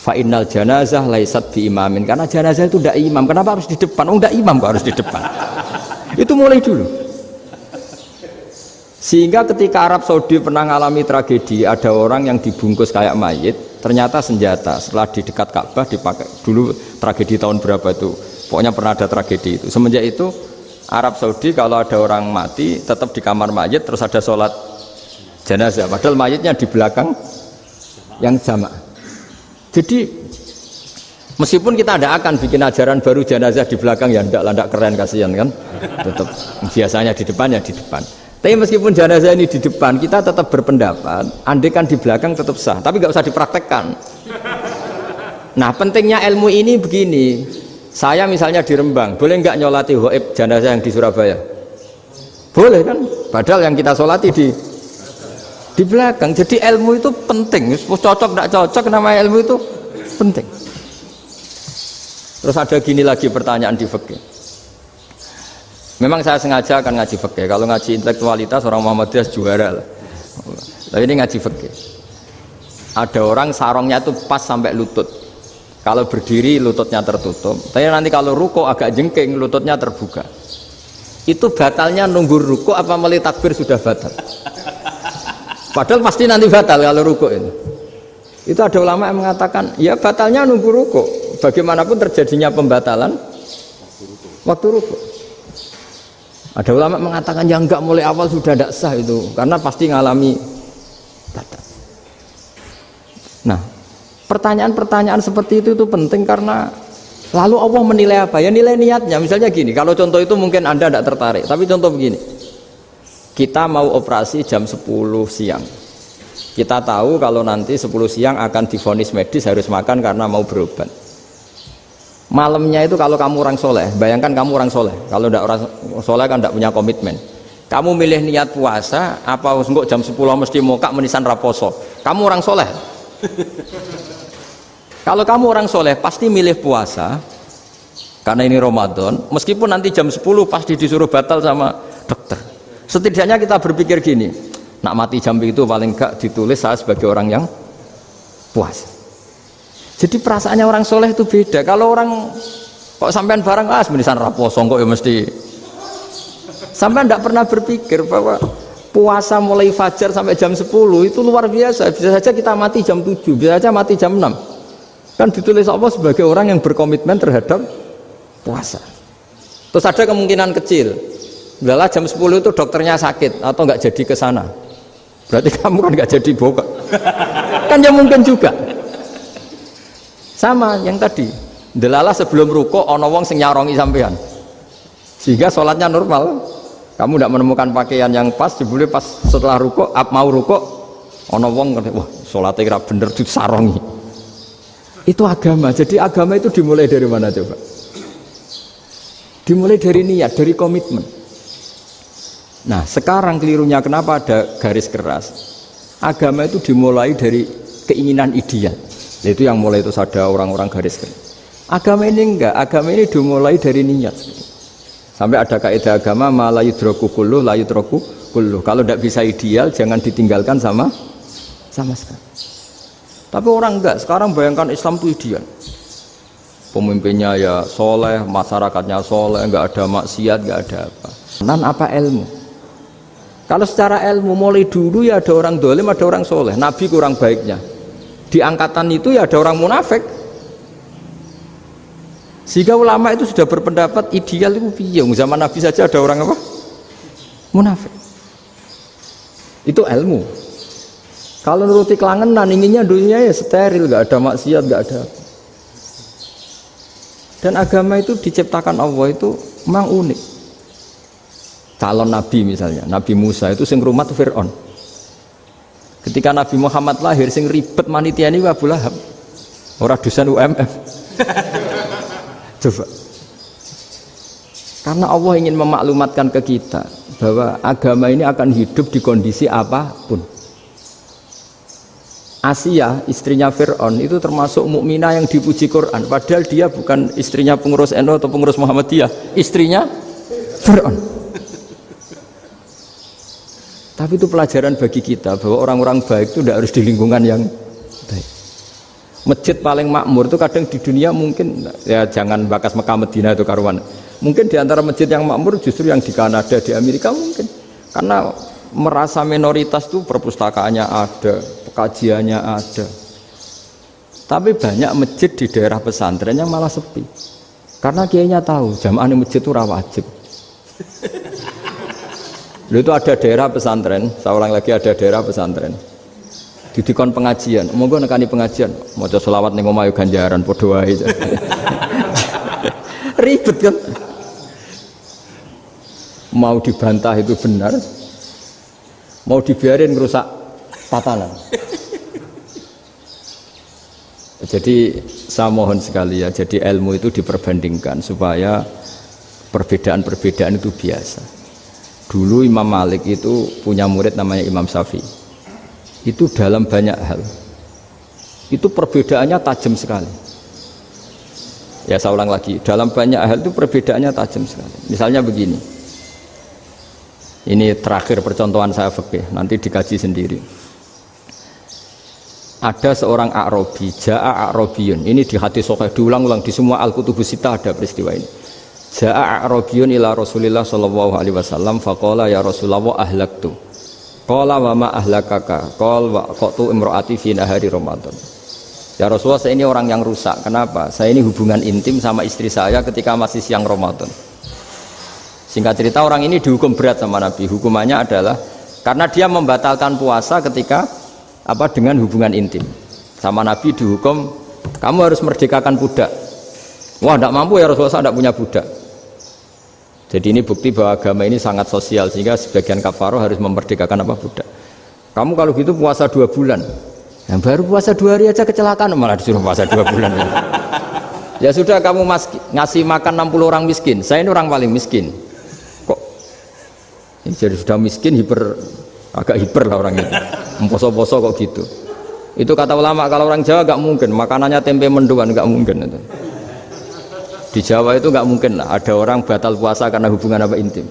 Fa innal janazah laisat bi imamin. Karena jenazah itu tidak imam. Kenapa harus di depan? Oh, tidak imam kok harus di depan. Itu mulai dulu. Sehingga ketika Arab Saudi pernah mengalami tragedi, ada orang yang dibungkus kayak mayit, ternyata senjata. Setelah di dekat Ka'bah dipakai. Dulu tragedi tahun berapa itu? Pokoknya pernah ada tragedi itu. Semenjak itu Arab Saudi kalau ada orang mati tetap di kamar mayit, terus ada sholat jenazah. Padahal mayitnya di belakang yang jamaah. Jadi meskipun kita tidak akan bikin ajaran baru jenazah di belakang, ya tidak keren, kasihan kan. Tetap biasanya di depan ya di depan. Tapi meskipun jenazah ini di depan, kita tetap berpendapat andai kan di belakang tetap sah, tapi nggak usah dipraktekkan. Nah, pentingnya ilmu ini begini. Saya misalnya di Rembang, boleh nggak nyolati ghaib jenazah yang di Surabaya? Boleh kan? Padahal yang kita solati di belakang. Jadi ilmu itu penting. Cocok tidak cocok, nama ilmu itu penting. Terus ada gini lagi pertanyaan di fikih. Memang saya sengaja akan ngaji fikih. Kalau ngaji intelektualitas orang Muhammadiyah juara lah. Tapi ini ngaji fikih. Ada orang sarongnya itu pas sampai lutut. Kalau berdiri lututnya tertutup. Tapi nanti kalau ruko agak jengking lututnya terbuka. Itu batalnya nunggu ruko apa mulai takbir sudah batal? Padahal pasti nanti batal kalau ruko ini. Itu ada ulama yang mengatakan, ya batalnya nunggu ruko. Bagaimanapun terjadinya pembatalan waktu ruko. Ada ulama mengatakan yang enggak mulai awal sudah tidak sah itu, karena pasti ngalami batal. Nah, pertanyaan-pertanyaan seperti itu penting karena lalu Allah menilai apa? Ya nilai niatnya. Misalnya gini, kalau contoh itu mungkin Anda tidak tertarik, tapi contoh begini. Kita mau operasi jam 10 siang. Kita tahu kalau nanti 10 siang akan divonis medis harus makan karena mau berobat. Malamnya itu kalau kamu orang soleh, bayangkan kamu orang soleh. Kalau tidak orang soleh kan tidak punya komitmen. Kamu milih niat puasa, apa enggak jam 10 mesti mokak menisan raposo. Kamu orang soleh. Kalau kamu orang soleh pasti milih puasa karena ini Ramadan. Meskipun nanti jam 10 pasti disuruh batal sama dokter. Setidaknya kita berpikir gini, nak mati jam itu paling enggak ditulis saya sebagai orang yang puasa. Jadi perasaannya orang soleh itu beda. Kalau orang kok sampean barang menisan raposo kok ya mesti. Sampean tidak pernah berpikir bahwa puasa mulai fajar sampai jam 10 itu luar biasa. Bisa saja kita mati jam 7, bisa saja mati jam 6. Kan ditulis Allah sebagai orang yang berkomitmen terhadap puasa. Terus ada kemungkinan kecil, udahlah jam 10 itu dokternya sakit atau nggak jadi ke sana. Berarti kamu kan nggak jadi bokok. Kan ya mungkin juga. Sama yang tadi, delalah sebelum ruko ono wong sing nyarongi sampean, sehingga sholatnya normal. Kamu tidak menemukan pakaian yang pas, jebule pas setelah ruko, mau ruko, ono wong wah sholatnya kira bener disarongi. Itu agama. Jadi agama itu dimulai dari mana coba? Dimulai dari niat, dari komitmen. Nah sekarang kelirunya kenapa ada garis keras? Agama itu dimulai dari keinginan ideal. Itu yang mulai itu ada orang-orang garis keras. Agama ini enggak, agama ini dimulai dari niat. Sampai ada kaidah agama la yudraku kullu la yudraku kullu. Kalau tidak bisa ideal jangan ditinggalkan sama sekali. Tapi orang enggak, sekarang bayangkan Islam itu ideal. Pemimpinnya ya soleh, masyarakatnya soleh, enggak ada maksiat, enggak ada apa. Dan apa ilmu? Kalau secara ilmu mulai dulu ya ada orang dolim, ada orang soleh. Nabi kurang baiknya. Di angkatan itu ya ada orang munafik. Sehingga ulama itu sudah berpendapat ideal itu piye? Zaman Nabi saja ada orang apa? Munafik. Itu ilmu. Kalau nuruti kelangenan inginnya dunia ya steril, gak ada maksiat, gak ada apa. Dan agama itu diciptakan Allah itu memang unik. Calon Nabi misalnya, Nabi Musa itu sing rumat Fir'aun. Ketika Nabi Muhammad lahir sing ribet manitia ini Abu Lahab. Orang dosen UMM. Coba. Karena Allah ingin memaklumatkan ke kita bahwa agama ini akan hidup di kondisi apapun. Asia, istrinya Fir'aun itu termasuk mukminah yang dipuji Quran, padahal dia bukan istrinya pengurus NU atau pengurus Muhammadiyah, istrinya Fir'aun. Tapi itu pelajaran bagi kita bahwa orang-orang baik itu tidak harus di lingkungan yang baik. Masjid paling makmur itu kadang di dunia mungkin, ya jangan bakas Mekah Medina itu karuan, mungkin di antara masjid yang makmur justru yang di Kanada, di Amerika mungkin, karena merasa minoritas itu perpustakaannya ada, kajiannya ada. Tapi banyak masjid di daerah pesantrennya malah sepi karena kiainya tahu jamaah di masjid itu wajib. Lalu itu ada daerah pesantren, saya ulang lagi, ada daerah pesantren didikon pengajian, monggo nekani pengajian maca selawat ning omah ganjaran padha wae. Ribet kan, mau dibantah itu benar, mau dibiarin ngerusak tatanan. Jadi saya mohon sekali ya, jadi ilmu itu diperbandingkan supaya perbedaan-perbedaan itu biasa. Dulu Imam Malik itu punya murid namanya Imam Syafi'i. Itu dalam banyak hal itu perbedaannya tajam sekali. Ya saya ulang lagi, dalam banyak hal itu perbedaannya tajam sekali. Misalnya begini, ini terakhir percontohan saya fikih, nanti dikaji sendiri. Ada seorang A'rabi, Ja'a A'rabiyun, ini di hadis sahih diulang-ulang di semua Al-Kutubus Sittah ada peristiwa ini. Ja'a A'rabiyun ila Rasulillah sallallahu alaihi wasallam faqala ya Rasulullah ahlaktu. Qala wa ma ahlakaka? Qala wa qatu imraati fi nahari Ramadan. Ya Rasulullah, saya ini orang yang rusak. Kenapa? Saya ini hubungan intim sama istri saya ketika masih siang Ramadan. Singkat cerita, orang ini dihukum berat sama Nabi. Hukumannya adalah karena dia membatalkan puasa ketika dengan hubungan intim. Sama Nabi dihukum, kamu harus merdekakan budak. Wah, tidak mampu ya Rasulullah, saya tidak punya budak. Jadi ini bukti bahwa agama ini sangat sosial, sehingga sebagian kafaroh harus memerdekakan budak. Kamu kalau gitu puasa 2 bulan, yang baru puasa 2 hari aja kecelakaan malah disuruh puasa 2 bulan. Ya sudah, kamu ngasih makan 60 orang miskin, saya ini orang paling miskin. Kok ini jadi sudah miskin, agak hiper lah orang itu, poso-poso kok gitu. Itu kata ulama, kalau orang Jawa gak mungkin, makanannya tempe mendoan, gak mungkin itu. Di Jawa itu nggak mungkin lah ada orang batal puasa karena hubungan intim.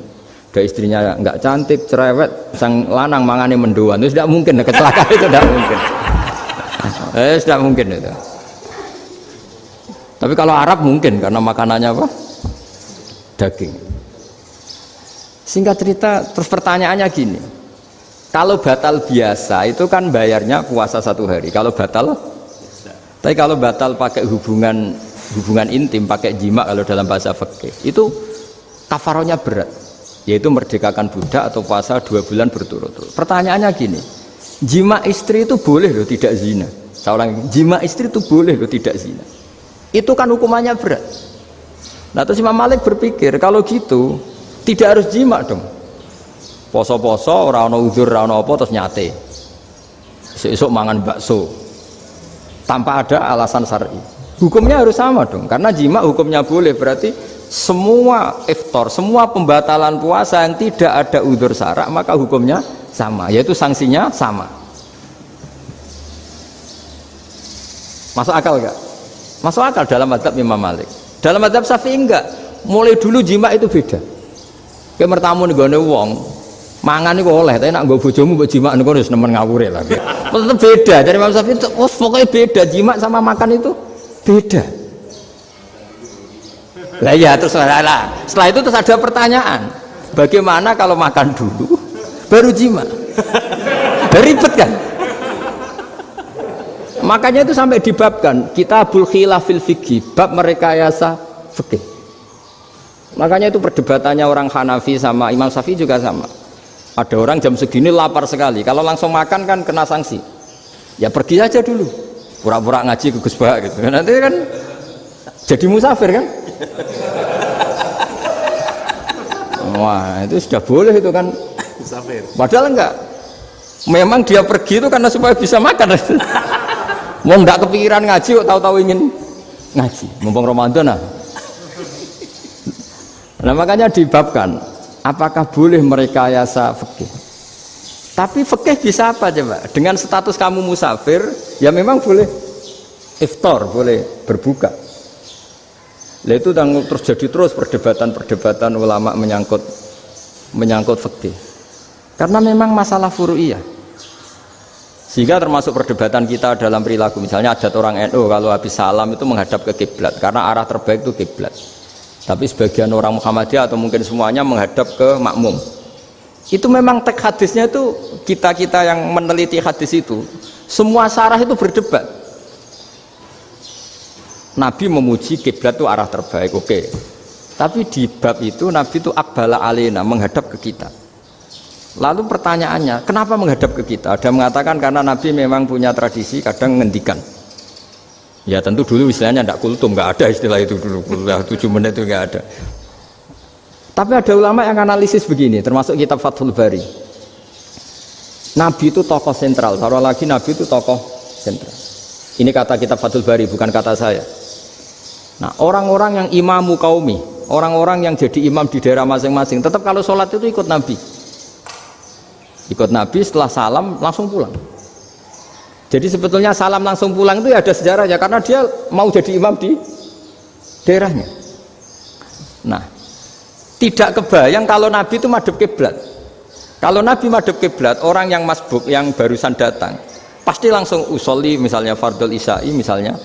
Ada istrinya nggak cantik, cerewet, sang lanang mangane mendoan, itu tidak mungkin, kecelakaan itu tidak mungkin. Tidak mungkin itu. Tapi kalau Arab mungkin karena makanannya daging. Singkat cerita, terus pertanyaannya gini, kalau batal biasa itu kan bayarnya puasa 1 hari. Kalau batal, tapi kalau batal pakai hubungan intim, pakai jima kalau dalam bahasa fikih itu kafarohnya berat, yaitu merdekakan budak atau puasa 2 bulan berturut-turut. Pertanyaannya gini, jima istri itu boleh loh tidak zina? Saya ulangi, jima istri itu boleh loh tidak zina? Itu kan hukumannya berat. Nah terus Imam Malik berpikir kalau gitu tidak harus jima dong, poso-poso ora ono uzur ora ono apa terus nyate esuk mangan bakso tanpa ada alasan syar'i. Hukumnya harus sama dong, karena jima hukumnya boleh, berarti semua iftar, semua pembatalan puasa yang tidak ada udzur syara' maka hukumnya sama, yaitu sanksinya sama. Masuk akal enggak? Masuk akal dalam mazhab Imam Malik. Dalam mazhab Syafi'i enggak. Mulai dulu jima itu beda. Kayak mertamu nih gone wong, mangan itu oleh, tapi nak nggo bojomu mbok jima niku wis nemen ngawure lah. Tetep beda. Dari Imam Syafi'i pokoknya beda, jima sama makan itu beda. Lah ya terus setelah itu terus ada pertanyaan, bagaimana kalau makan dulu baru jima? Ribet kan? Makanya itu sampai dibabkan Kitabul Khilafil Fiqhi, bab merekayasa fikih. Makanya itu perdebatannya orang Hanafi sama Imam Syafi'i juga sama. Ada orang jam segini lapar sekali, kalau langsung makan kan kena sanksi. Ya pergi aja dulu, pura-pura ngaji ke Gus Bah gitu. Nanti kan jadi musafir kan? Wah itu sudah boleh itu kan? Musafir. Padahal enggak. Memang dia pergi itu karena supaya bisa makan. Mau enggak kepikiran ngaji kok tahu-tahu ingin ngaji. Mumpung Ramadan nah. Nah makanya dibabkan, apakah boleh merekayasa fikih? Tapi fikih bisa apa coba? Dengan status kamu musafir, ya memang boleh iftar, boleh berbuka. Nah itu terjadi terus perdebatan ulama menyangkut fikih. Karena memang masalah furu'iyah. Sehingga termasuk perdebatan kita dalam perilaku. Misalnya adat orang NU kalau habis salam itu menghadap ke kiblat karena arah terbaik itu kiblat. Tapi sebagian orang Muhammadiyah atau mungkin semuanya menghadap ke makmum. Itu memang teks hadisnya itu kita yang meneliti hadis itu semua syarah itu berdebat. Nabi memuji kiblat itu arah terbaik, oke. Tapi di bab itu Nabi itu aqbala alaina, menghadap ke kita. Lalu pertanyaannya, kenapa menghadap ke kita? Ada mengatakan karena Nabi memang punya tradisi kadang ngendikan. Ya tentu dulu istilahnya tidak kultum, nggak ada istilah itu dulu, 7 menit itu nggak ada. Tapi ada ulama yang analisis begini, termasuk kitab Fathul Bari. Nabi itu tokoh sentral, taruh lagi Nabi itu tokoh sentral. Ini kata kitab Fathul Bari, bukan kata saya. Nah orang-orang yang imamu kaumi, orang-orang yang jadi imam di daerah masing-masing, tetap kalau sholat itu ikut Nabi. Ikut Nabi setelah salam langsung pulang. Jadi sebetulnya salam langsung pulang itu ya ada sejarahnya karena dia mau jadi imam di daerahnya. Nah, tidak kebayang kalau Nabi itu madhep kiblat. Kalau Nabi madhep kiblat, orang yang masbuk yang barusan datang pasti langsung usolli misalnya fardhu isya'i misalnya.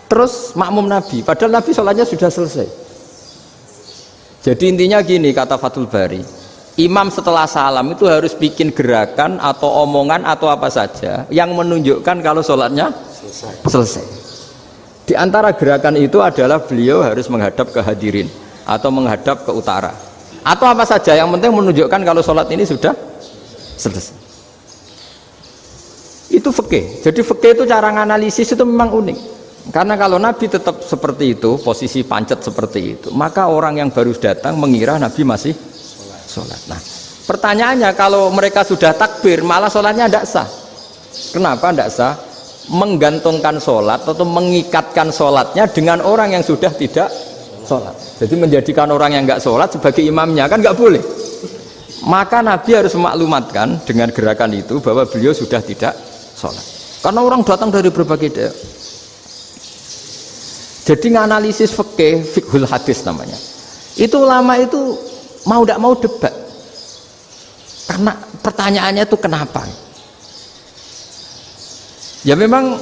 Terus makmum Nabi, padahal Nabi sholatnya sudah selesai. Jadi intinya gini kata Fathul Bari, imam setelah salam itu harus bikin gerakan atau omongan atau apa saja yang menunjukkan kalau sholatnya selesai. Di antara gerakan itu adalah beliau harus menghadap ke hadirin atau menghadap ke utara atau apa saja yang penting menunjukkan kalau sholat ini sudah selesai. Itu fikih. Jadi fikih itu cara menganalisis itu memang unik. Karena kalau Nabi tetap seperti itu, posisi pancet seperti itu, maka orang yang baru datang mengira Nabi masih sholat. Nah, pertanyaannya kalau mereka sudah takbir, malah sholatnya tidak sah. Kenapa tidak sah? Menggantungkan sholat atau mengikatkan sholatnya dengan orang yang sudah tidak sholat. Jadi menjadikan orang yang nggak sholat sebagai imamnya kan nggak boleh. Maka Nabi harus memaklumatkan dengan gerakan itu bahwa beliau sudah tidak sholat. Karena orang datang dari berbagai daerah. Jadi nganalisis fikih, fikhul hadis namanya. Itu ulama itu mau tidak mau debat. Karena pertanyaannya itu kenapa? Ya memang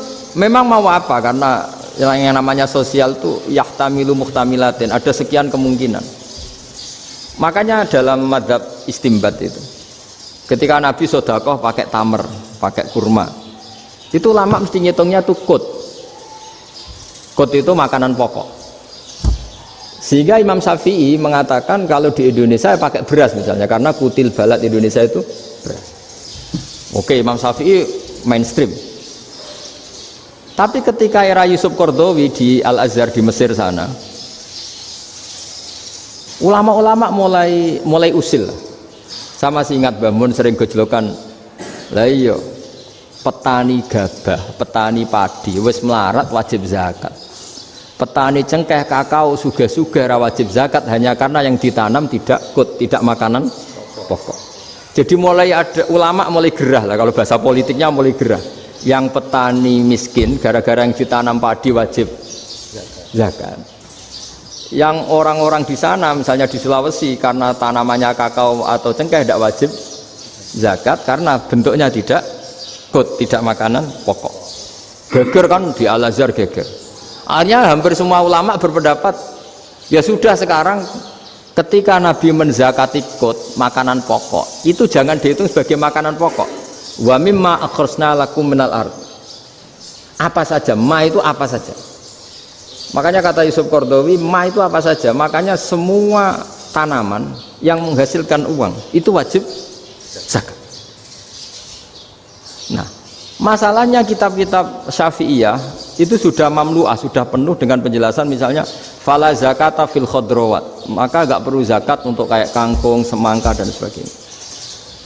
mau apa? Karena yang namanya sosial itu yahtamilu muhtamilatin, ada sekian kemungkinan. Makanya dalam madzhab istimbat itu, ketika Nabi sedekah pakai tamer, pakai kurma, itu ulama mesti ngitungnya tuh kut. Kut itu makanan pokok. Sehingga Imam Syafi'i mengatakan kalau di Indonesia pakai beras misalnya, karena kutil balad Indonesia itu beras. Oke, Imam Syafi'i mainstream. Tapi ketika era Yusuf Qaradawi di Al-Azhar di Mesir sana, ulama-ulama mulai usil. Sama sih ingat Mbah Mun sering gejlokan, lah iya petani gabah, petani padi wis melarat wajib zakat. Petani cengkeh, kakao, suga-suga wajib zakat hanya karena yang ditanam tidak makanan pokok. Jadi mulai ada ulama mulai gerah lah, kalau bahasa politiknya mulai gerah. Yang petani miskin gara-gara yang ditanam padi wajib zakat. Yang orang-orang di sana misalnya di Sulawesi karena tanamannya kakao atau cengkeh tidak wajib zakat karena bentuknya tidak makanan pokok. Geger kan di Al-Azhar geger. Akhirnya hampir semua ulama berpendapat ya sudah sekarang ketika Nabi menzakati makanan pokok itu jangan dihitung sebagai makanan pokok. Wa mimma akhrsna lakum minal ard. Apa saja, ma itu apa saja. Makanya kata Yusuf Qaradawi, ma itu apa saja. Makanya semua tanaman yang menghasilkan uang itu wajib zakat. Nah, masalahnya kitab-kitab Syafi'iyah itu sudah mamlu'ah, sudah penuh dengan penjelasan misalnya fala zakata fil khadrawat, maka enggak perlu zakat untuk kayak kangkung, semangka dan sebagainya.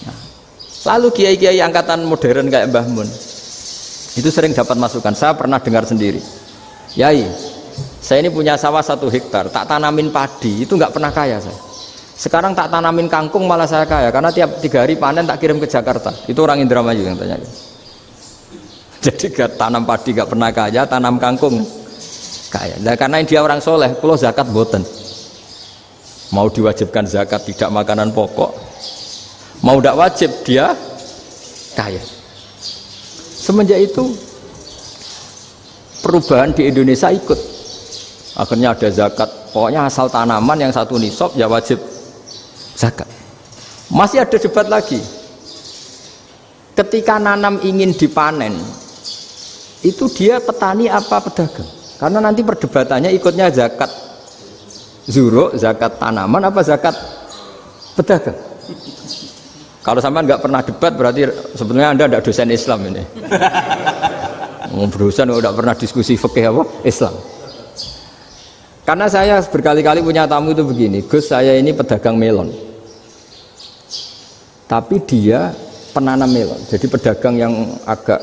Nah, lalu kiai-kiai angkatan modern kayak Mbah Mun itu sering dapat masukan. Saya pernah dengar sendiri, Yai, Saya ini punya sawah 1 hektar, tak tanamin padi, itu nggak pernah kaya saya. Sekarang tak tanamin kangkung malah saya kaya, karena tiap 3 hari panen tak kirim ke Jakarta. Itu orang Indramayu yang tanya. Jadi gak tanam padi gak pernah kaya, tanam kangkung kaya. Nah, karena dia orang soleh, kalau zakat boten. Mau diwajibkan zakat tidak makanan pokok, mau tidak wajib dia kaya. Semenjak itu perubahan di Indonesia ikut. Akhirnya ada zakat, pokoknya asal tanaman yang 1 nisab ya wajib zakat. Masih ada debat lagi. Ketika nanam ingin dipanen, itu dia petani apa pedagang? Karena nanti perdebatannya ikutnya zakat zuruk, zakat tanaman apa zakat pedagang. Kalau sampean nggak pernah debat berarti sebenarnya Anda tidak dosen Islam ini. Berusaha nggak pernah diskusi fikih apa Islam. Karena saya berkali-kali punya tamu itu begini, Gus saya ini pedagang melon, tapi dia penanam melon, jadi pedagang yang agak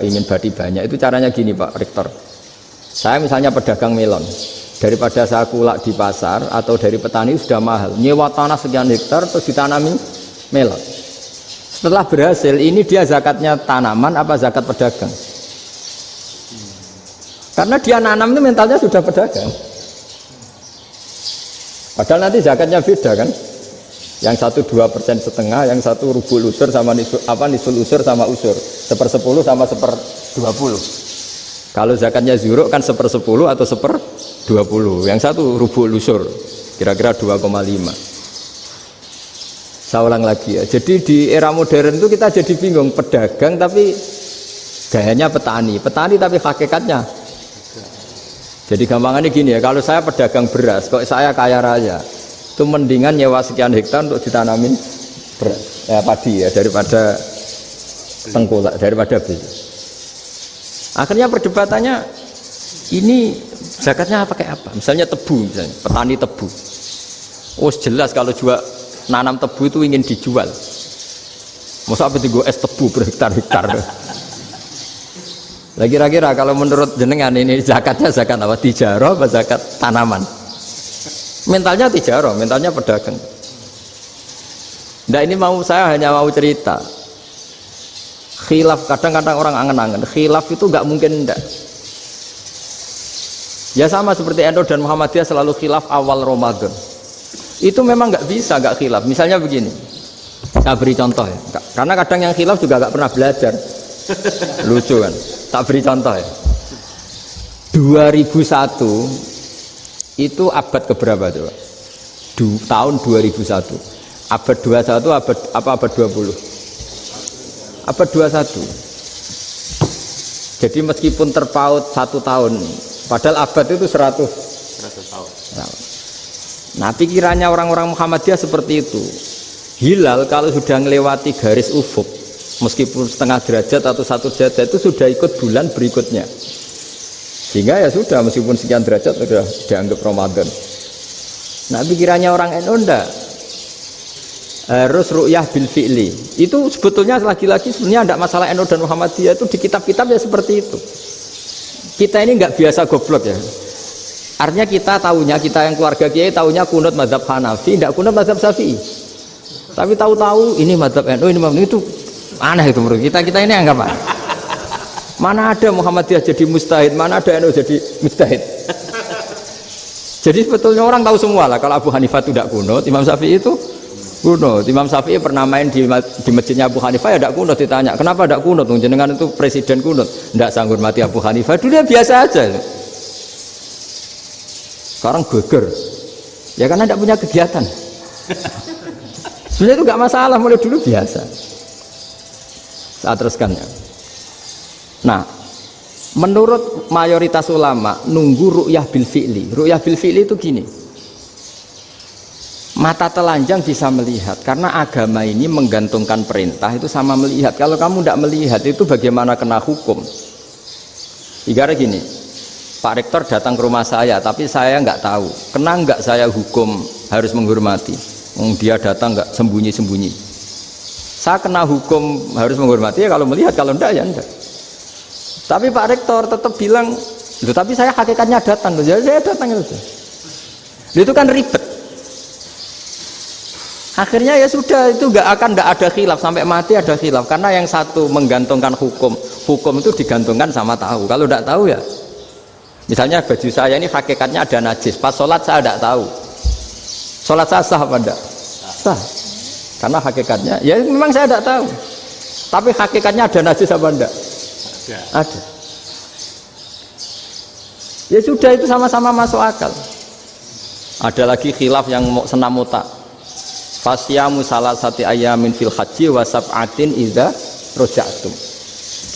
ingin badi banyak. Itu caranya gini Pak Rektor, saya misalnya pedagang melon, daripada saya kulak di pasar atau dari petani sudah mahal, nyewa tanah sekian hektar terus ditanami melon. Setelah berhasil, ini dia zakatnya tanaman apa zakat pedagang? Karena dia nanam itu mentalnya sudah pedagang. Padahal nanti zakatnya beda kan? Yang 1 2,5%, yang 1 rubul usur sama nisul usur sama usur, 1/10 sama 1/20. Kalau zakatnya zuruk kan 1/10 atau 1/20. Yang 1 rubul usur, kira-kira 2,5. Saya ulang lagi ya. Jadi di era modern itu kita jadi bingung, pedagang tapi gayanya petani tapi hakikatnya. Jadi gampangannya gini ya, kalau saya pedagang beras, kok saya kaya raya, itu mendingan nyewa sekian hektar untuk ditanamin beras, padi ya, daripada tengkulak, daripada beli. Akhirnya perdebatannya, ini zakatnya pakai apa? Misalnya tebu, misalnya petani tebu. Oh jelas kalau jual nanam tebu itu ingin dijual. Masa apa itu es tebu berhektar-hektar? Lah kira-kira kalau menurut jenengan ini zakatnya zakat apa? Tijarah apa zakat tanaman? Mentalnya tijarah, mentalnya pedagang. Nah ini saya hanya mau cerita. Khilaf, kadang-kadang orang angen-angen. Khilaf itu nggak mungkin enggak. Ya sama seperti NU dan Muhammadiyah selalu khilaf awal Ramadan. Itu memang nggak bisa nggak khilaf. Misalnya begini, saya beri contoh ya. Karena kadang yang khilaf juga nggak pernah belajar. Lucu kan? Tak beri contoh ya. 2001 itu abad keberapa coba? Tahun 2001. Abad 21 abad 20? Abad 21. Jadi meskipun terpaut 1 tahun, padahal abad itu 100 tahun. Nah pikirannya orang-orang Muhammadiyah seperti itu. Hilal kalau sudah melewati garis ufuk, meskipun setengah derajat atau 1 derajat itu sudah ikut bulan berikutnya, sehingga ya sudah meskipun sekian derajat sudah dianggap Ramadan. Nah pikirannya orang NU enggak, harus ru'yah bil fi'li. Itu sebetulnya lagi-lagi sebenarnya tidak masalah NU dan Muhammadiyah, itu di kitab-kitab ya seperti itu. Kita ini enggak biasa goblok ya, artinya kita yang keluarga kiai tahunya kunut mazhab Hanafi, tidak kunut mazhab Syafi'i, tapi tahu-tahu ini mazhab NU, ini itu aneh itu menurut kita ini anggap apa? Mana ada Muhammadiyah jadi mustahid, mana ada NU jadi mustahid. Jadi sebetulnya orang tahu semua lah kalau Abu Hanifah itu tidak kunut, Imam Syafi'i itu kunut. Imam Syafi'i pernah main di masjidnya Abu Hanifah ya tidak kunut, ditanya kenapa tidak kunut? Jenengan itu presiden kunut, tidak sanggup mati Abu Hanifah. Dulu biasa aja. Sekarang geger, ya karena tidak punya kegiatan. Sebenarnya itu nggak masalah, mulai dulu biasa. Saya teruskan ya. Nah, menurut mayoritas ulama nunggu ru'yah bil fi'li. Ru'yah bil fi'li itu gini. Mata telanjang bisa melihat karena agama ini menggantungkan perintah itu sama melihat. Kalau kamu tidak melihat itu bagaimana kena hukum? Ibarat gini, Pak Rektor datang ke rumah saya tapi saya nggak tahu. Kena nggak saya hukum harus menghormati? Dia datang nggak sembunyi-sembunyi. Saya kena hukum harus menghormati ya kalau melihat, kalau enggak ya enggak. Tapi Pak Rektor tetap bilang Loh, tapi saya hakikatnya datang, jadi saya datang itu. Itu kan ribet. Akhirnya ya sudah, itu nggak ada khilaf sampai mati, ada khilaf karena yang satu menggantungkan hukum itu digantungkan sama tahu. Kalau tidak tahu ya, misalnya baju saya ini hakikatnya ada najis, pas sholat saya tidak tahu, sholat saya sah apa tidak? Sah, karena hakikatnya ya memang saya tidak tahu, tapi hakikatnya ada najis apa tidak? Ada. Ya sudah, itu sama-sama masuk akal. Ada lagi khilaf yang senam otak. Fasyamu salasati ayamin fil haji wa sab'atin idza raja'tum.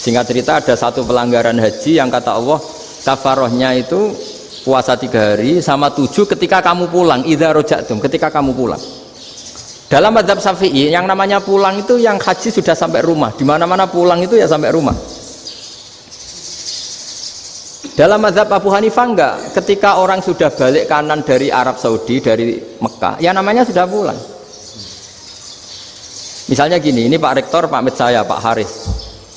Singkat cerita ada satu pelanggaran haji yang kata Allah kafarohnya itu puasa 3 hari sama 7 ketika kamu pulang, idza raja'tum, ketika kamu pulang. Dalam mazhab Syafi'i yang namanya pulang itu yang haji sudah sampai rumah. Di mana-mana pulang itu ya sampai rumah. Dalam mazhab Abu Hanifah enggak, ketika orang sudah balik kanan dari Arab Saudi, dari Mekah, ya namanya sudah pulang. Misalnya gini, ini Pak Rektor pamit saya, Pak Haris.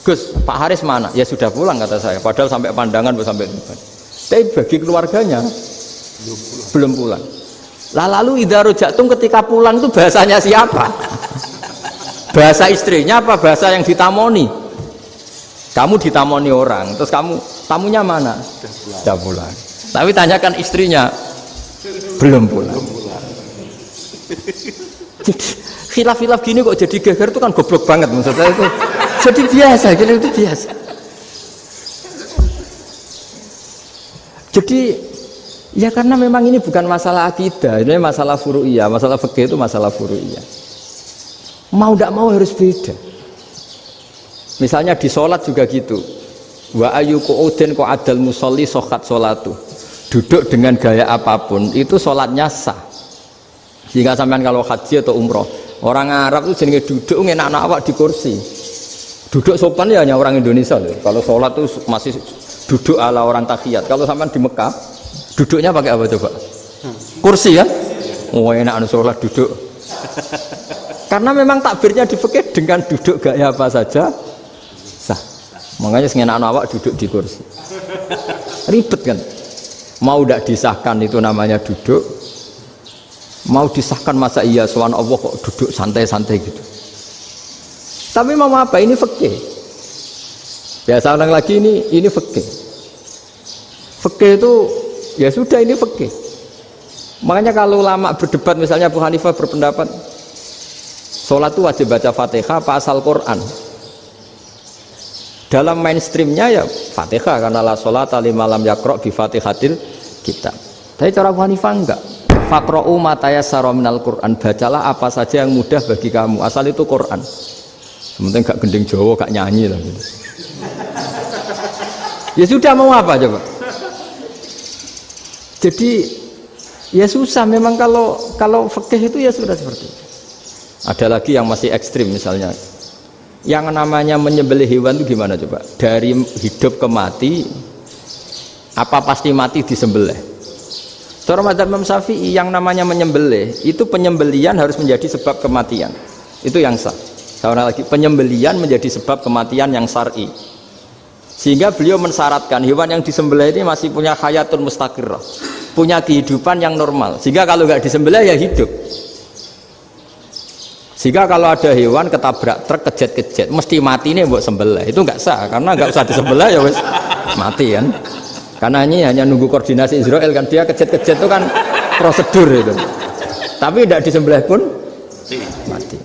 Gus, Pak Haris mana? Ya sudah pulang kata saya, padahal sampai Pandangan sampai Tuban. Tapi bagi keluarganya belum pulang. Lalu idza raja'tum ketika pulang itu bahasanya siapa? Bahasa istrinya apa bahasa yang ditamoni? Kamu ditamoni orang, terus tamunya mana? Sudah pulang. Tapi tanyakan istrinya, belum pulang. Khilaf-khilaf gini kok jadi geger itu kan goblok banget maksud saya itu. Jadi biasa, gini itu biasa. Jadi ya karena memang ini bukan masalah akidah, ini masalah furu'iyah, masalah fikih itu masalah furu'iyah. Mau tidak mau harus beda. Misalnya di sholat juga gitu. Wa ayyuku udin ko adal musolli sokat sholatu. Duduk dengan gaya apapun itu sholatnya sah. Sehingga sampean kalau haji atau umroh, orang Arab itu jenenge duduk enak-enak awak di kursi. Duduk sopan ya hanya orang Indonesia loh. Kalau sholat itu masih duduk ala orang tahiyat. Kalau sampean di Mekah, duduknya pakai apa coba? Kursi ya? Oh enak sholat duduk. Karena memang takbirnya di fikih dengan duduk gaya apa saja sah. Makanya sengenak awak duduk di kursi. Ribet kan? Mau tidak disahkan itu namanya duduk. Mau disahkan masa iya soal Allah kok duduk santai-santai gitu. Tapi mau apa? Ini fikih. Biasa orang lagi ini fikih. Fikih itu ya sudah ini fikih. Makanya kalau ulama berdebat misalnya Abu Hanifah berpendapat sholat itu wajib baca Fatihah apa asal Quran. Dalam mainstreamnya ya Fatihah karena la sholata liman lam yaqra bi Fatihatil kitab. Tapi cara Abu Hanifah enggak. Faqra'u ma tayassara minal Qur'an, bacalah apa saja yang mudah bagi kamu, asal itu Quran. Sementing gak gending Jawa, gak nyanyi lah gitu. Ya sudah mau apa coba? Jadi ya susah memang kalau fikih itu ya sudah seperti itu. Ada lagi yang masih ekstrim misalnya. Yang namanya menyembelih hewan itu gimana coba? Dari hidup ke mati, apa pasti mati disembelih? Cara mazhab Imam Syafi'i yang namanya menyembelih itu penyembelian harus menjadi sebab kematian. Itu yang sah. Seorang lagi penyembelian menjadi sebab kematian yang syar'i. Sehingga beliau mensyaratkan hewan yang disembelih ini masih punya hayatun mustaqirrah, punya kehidupan yang normal. Sehingga kalau nggak disembelih ya hidup. Sehingga kalau ada hewan ketabrak truk kejet-kejet mesti mati ini buat sembelih. Itu nggak sah karena nggak usah disembelih ya wes mati kan. Karena ini hanya nunggu koordinasi Israel kan, dia kejet-kejet itu kan prosedur itu. Tapi tidak disembelih pun mati.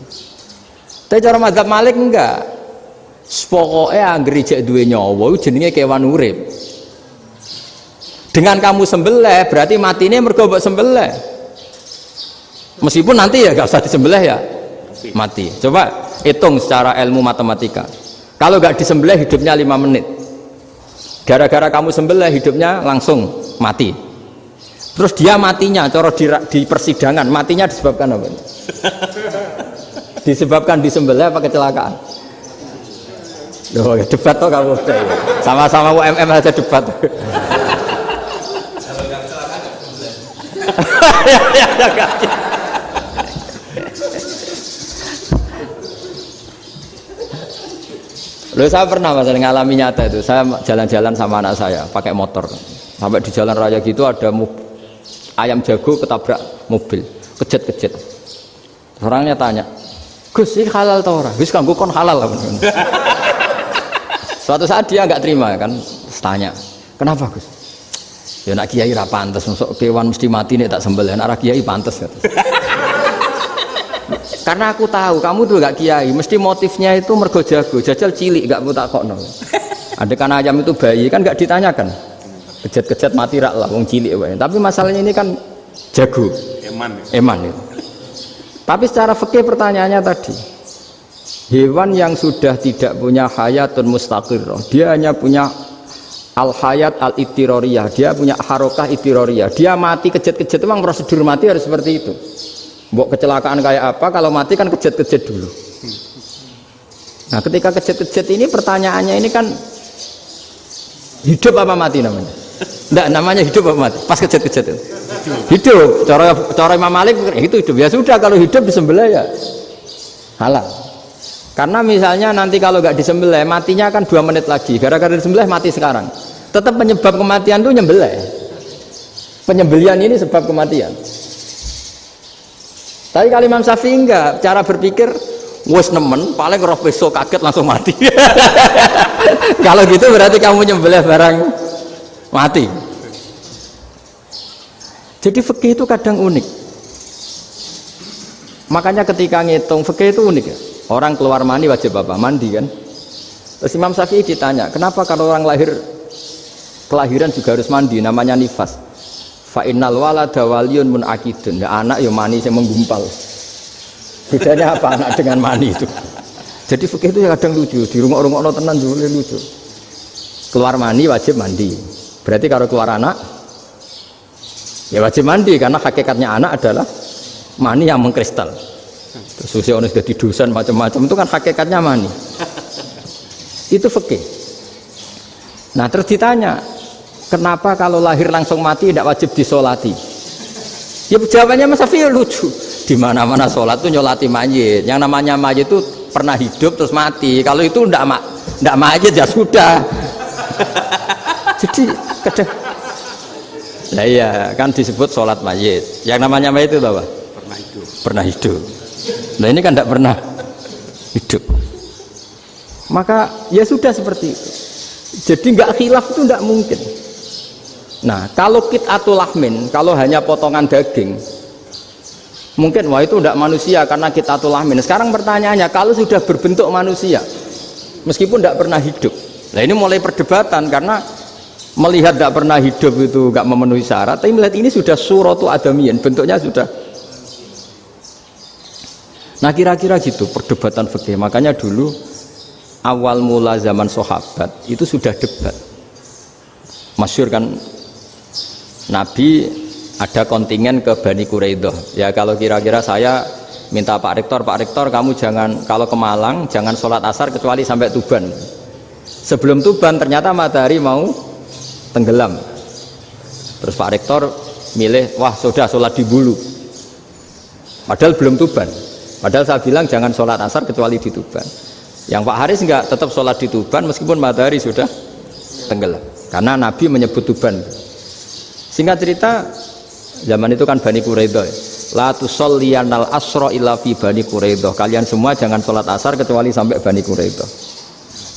Tapi cara mazhab Malik enggak. Pokoknya anggere jek duwe nyawa jenenge kewan urip. Dengan kamu sembelih berarti matine mergo mbok sembelih. Meskipun nanti ya enggak usah disembelih ya mati. Coba hitung secara ilmu matematika. Kalau enggak disembelih hidupnya 5 menit. Gara-gara kamu sembelih hidupnya langsung mati. Terus dia matinya, cara di persidangan matinya disebabkan apa? Disebabkan disembelih apa kecelakaan? Loh, ya debat toh kamu. Sama-sama UMM aja debat. Loh saya pernah Mas ngalami nyata itu. Saya jalan-jalan sama anak saya pakai motor. Sampai di jalan raya gitu ada ayam jago ketabrak mobil, kejet-kejet. Orangnya tanya, "Gus, ini halal atau ora?" "Wis kanggo kon halal." Suatu saat dia nggak terima kan, tanya, "Kenapa Gus?" "Ya nak kiai ra pantes, mosok kewan mesti mati nek tak sembelih, nak kiai pantes." Karena aku tahu kamu tuh gak kiai, mesti motifnya itu mergo jago, jajal cilik gak mau takokno. Ada kan ayam itu bayi kan gak ditanyakan. Kejet-kejet mati rak lah wong cilik wae. Tapi masalahnya ini kan jago. Eman itu. Tapi secara fikih pertanyaannya tadi, hewan yang sudah tidak punya hayatun mustaqirrah, dia hanya punya al-hayat al-ittiroriyah, dia punya harokah ittiroriyah. Dia mati kejet-kejet memang prosedur mati harus seperti itu. Mbok kecelakaan kayak apa, kalau mati kan kejet-kejet dulu. Nah ketika kejet-kejet ini pertanyaannya ini kan hidup apa mati namanya? Enggak, namanya hidup apa mati? Pas kejet-kejet itu hidup. Cara Imam Malik itu hidup. Ya sudah, kalau hidup disembelih ya halal. Karena misalnya nanti kalau nggak disembelih matinya kan 2 menit lagi, gara-gara disembelih mati sekarang. Tetap penyebab kematian itu nyembelih. Penyembelian ini sebab kematian. Tapi kalau Imam Syafi'i enggak, cara berpikir wes nemen, paling roh besok kaget langsung mati. Kalau gitu berarti kamu nyembelih barang mati. Jadi fikih itu kadang unik. Makanya ketika ngitung fikih itu unik ya. Orang keluar mani wajib apa? Mandi kan. Terus Imam Syafi'i ditanya, kenapa kalau orang kelahiran juga harus mandi? Namanya nifas. Fa innal walada waliyun munakidun. Ya anak ya mani yang menggumpal. Bedanya apa anak dengan mani itu? Jadi fikih itu ya kadang lucu, di rumah-rumah tenan juga lucu. Keluar mani wajib mandi. Berarti kalau keluar anak ya wajib mandi karena hakikatnya anak adalah mani yang mengkristal. Terus usia ono sudah didusan macam-macam itu kan hakikatnya mani. Itu fikih. Nah, terus ditanya, kenapa kalau lahir langsung mati tidak wajib disolati? Ya jawabannya Mas Syafi'i lucu. Di mana-mana sholat itu nyolati mayit. Yang namanya mayit itu pernah hidup terus mati. Kalau itu tidak mayit ya sudah. Jadi kadang, nah iya kan disebut sholat mayit. Yang namanya mayit itu apa? Pernah hidup. Nah ini kan tidak pernah hidup. Maka ya sudah seperti itu. Jadi nggak khilaf itu tidak mungkin. Nah kalau qit'atul lahmin, kalau hanya potongan daging, mungkin wah itu tidak manusia karena qit'atul lahmin. Sekarang pertanyaannya, kalau sudah berbentuk manusia meskipun tidak pernah hidup, nah ini mulai perdebatan karena melihat tidak pernah hidup itu nggak memenuhi syarat, tapi melihat ini sudah suratu adamiyin, bentuknya sudah. Nah kira-kira gitu perdebatan fikih. Makanya dulu awal mula zaman sahabat itu sudah debat. Masyhur kan, Nabi ada kontingen ke Bani Quraidah. Ya kalau kira-kira saya minta Pak Rektor kamu jangan, kalau ke Malang jangan sholat asar kecuali sampai Tuban. Sebelum Tuban ternyata matahari mau tenggelam. Terus Pak Rektor milih, wah sudah sholat di Bulu. Padahal belum Tuban. Padahal saya bilang jangan sholat asar kecuali di Tuban. Yang Pak Haris enggak, tetap sholat di Tuban meskipun matahari sudah tenggelam. Karena Nabi menyebut Tuban. Singkat cerita, zaman itu kan Bani Quraidah. La tusolliyanal asra illa fi Bani Quraidah. Kalian semua jangan sholat asar kecuali sampai Bani Quraidah.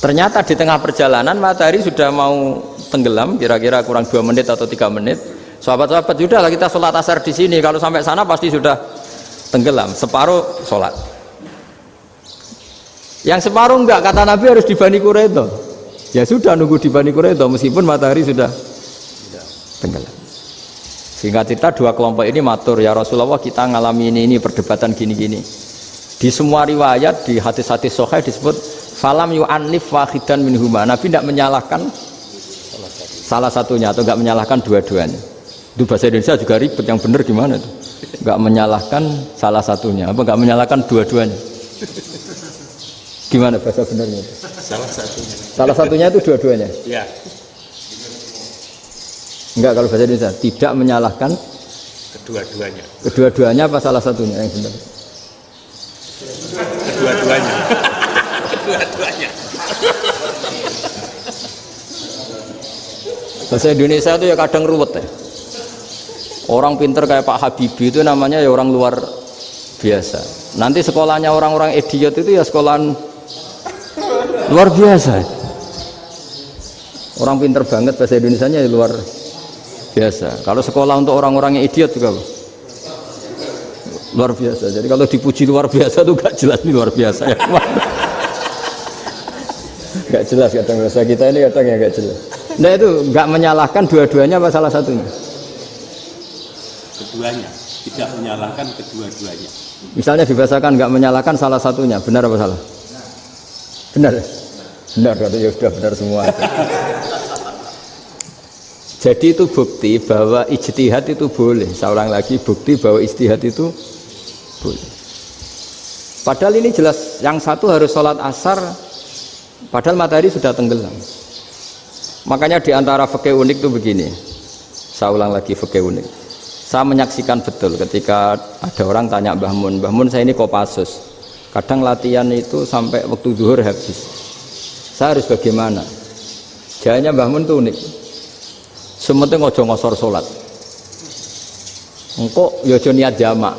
Ternyata di tengah perjalanan matahari sudah mau tenggelam, kira-kira kurang 2 menit atau 3 menit. Sahabat-sahabat, sudahlah kita sholat asar di sini. Kalau sampai sana pasti sudah tenggelam. Separuh sholat. Yang separuh enggak, kata Nabi harus di Bani Quraidah. Ya sudah nunggu di Bani Quraidah meskipun matahari sudah tenggelam. Sehingga cerita 2 kelompok ini matur, ya Rasulullah kita ngalami ini perdebatan gini-gini. Di semua riwayat di hadis-hadis sahih disebut falam yu'annif wahidan minhuma. Nabi tidak menyalahkan salah satunya atau enggak menyalahkan dua-duanya. Itu bahasa Indonesia juga ribet, yang benar gimana itu? Enggak menyalahkan salah satunya, apa enggak menyalahkan dua-duanya? Gimana bahasa benarnya? Salah satunya. Salah satunya itu dua-duanya. Ya. Enggak, kalau bahasa Indonesia tidak menyalahkan Kedua-duanya. Kedua-duanya apa salah satunya yang benar? Kedua-duanya. Kedua-duanya. Bahasa Indonesia itu ya kadang ruwet ya. Orang pinter kayak Pak Habibie itu namanya ya orang luar biasa. Nanti sekolahnya orang-orang idiot itu ya sekolahan luar biasa. Orang pinter banget bahasa Indonesianya ya luar biasa. Kalau sekolah untuk orang-orang yang idiot juga luar biasa. Jadi kalau dipuji luar biasa itu gak jelas ini luar biasa ya. Gak jelas kadang bahasa kita ini kadang ya gak jelas. Nah itu gak menyalahkan dua-duanya apa salah satunya? Keduanya, tidak menyalahkan kedua-duanya. Misalnya dibahasakan gak menyalahkan salah satunya, benar apa salah? Benar. Benar katanya sudah benar semua. Jadi itu bukti bahwa ijtihad itu boleh. Saya ulang lagi, bukti bahwa ijtihad itu boleh. Padahal ini jelas yang satu harus sholat asar padahal matahari sudah tenggelam. Makanya di antara fikih unik itu begini. Saya ulang lagi fikih unik. Saya menyaksikan betul ketika ada orang tanya Mbah Mun saya ini Kopassus. Kadang latihan itu sampai waktu zuhur habis. Saya harus bagaimana? Jawabannya Mbah Mun itu unik. Sementing ojo ngosor sholat. Engkau yojo niat jamak,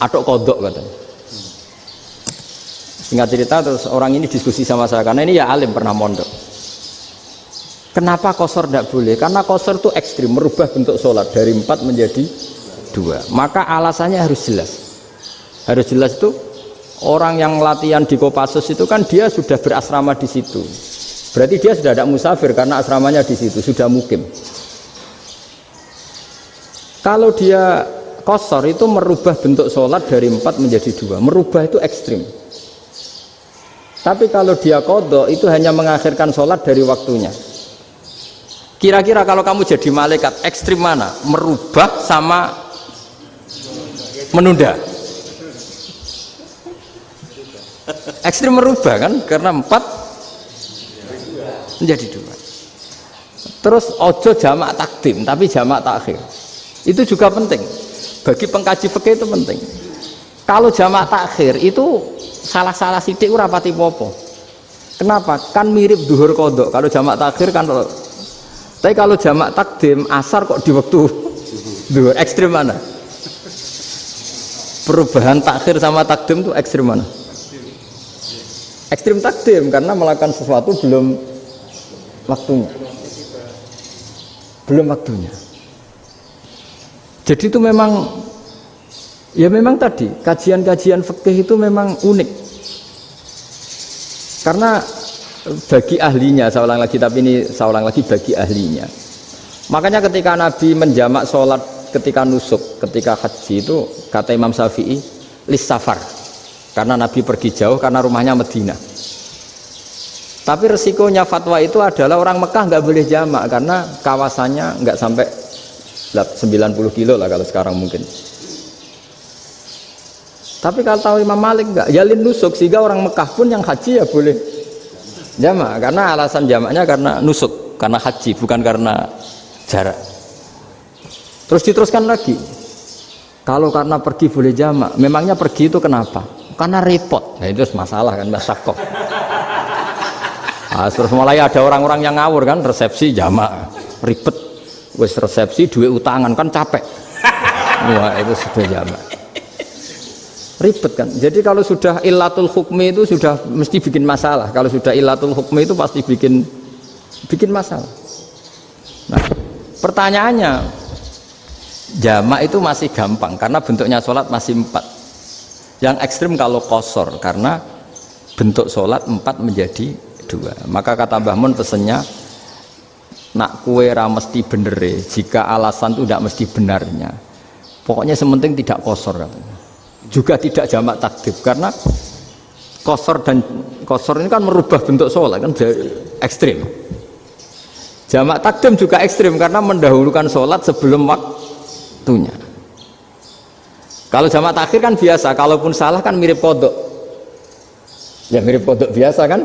atok kodok katanya. Singkat cerita terus orang ini diskusi sama saya karena ini ya alim pernah mondok. Kenapa kosor tidak boleh? Karena kosor itu ekstrim, merubah bentuk sholat dari 4 menjadi 2. Maka alasannya harus jelas. Harus jelas itu orang yang latihan di Kopassus itu kan dia sudah berasrama di situ. Berarti dia sudah tidak musafir karena asramanya di situ, sudah mukim. Kalau dia kosor itu merubah bentuk sholat dari 4 menjadi 2. Merubah itu ekstrim. Tapi kalau dia qadha itu hanya mengakhirkan sholat dari waktunya. Kira-kira kalau kamu jadi malaikat ekstrim mana? Merubah sama menunda? Ekstrim merubah kan? Karena 4 menjadi 2. Terus ojo jamak takdim tapi jamak takhir. Itu juga penting. Bagi pengkaji fikih itu penting. Kalau jamak takhir itu salah-salah sidik ora pati popo. Kenapa? Kan mirip duhur qadha. Kalau jamak takhir kan tapi kalau jamak takdim asar kok di waktu duhur, ekstrim mana? Perubahan takhir sama takdim itu ekstrim mana? Ekstrim takdim karena melakukan sesuatu belum waktunya. Belum waktunya. Jadi itu memang ya memang tadi kajian-kajian fikih itu memang unik. Karena bagi ahlinya, saya ulang lagi tapi ini saya ulang lagi bagi ahlinya. Makanya ketika Nabi menjamak sholat ketika nusuk, ketika haji itu kata Imam Syafi'i lis safar. Karena Nabi pergi jauh karena rumahnya Madinah. Tapi resikonya fatwa itu adalah orang Mekah nggak boleh jamak karena kawasannya nggak sampai 90 kilo lah kalau sekarang mungkin. Tapi kalau tahu Imam Malik nggak, jalin nusuk sehingga orang Mekah pun yang haji ya boleh jamak karena alasan jamaknya karena nusuk, karena haji bukan karena jarak. Terus diteruskan lagi. Kalau karena pergi boleh jamak, memangnya pergi itu kenapa? Karena repot. Nah itu masalah kan masakoh. Nah, terus mulai ada orang-orang yang ngawur kan resepsi jamak ribet. Wes resepsi duit utangan kan capek. Wah itu sudah jamak. Ribet kan. Jadi kalau sudah illatul hukmi itu sudah mesti bikin masalah. Kalau sudah illatul hukmi itu pasti bikin masalah. Nah, pertanyaannya jamak itu masih gampang karena bentuknya sholat masih 4. Yang ekstrim kalau qasar karena bentuk sholat 4 menjadi 2. Maka kata Mbah Mun pesennya nak kue ra mesti bener jika alasan itu tidak mesti benarnya. Pokoknya sementing tidak qasar katanya. Juga tidak jamak takdim karena qasar ini kan merubah bentuk sholat kan ekstrim. Jamak takdim juga ekstrim karena mendahulukan sholat sebelum waktunya. Kalau jamak takhir kan biasa, kalaupun salah kan mirip kodok. Ya mirip kodok biasa kan.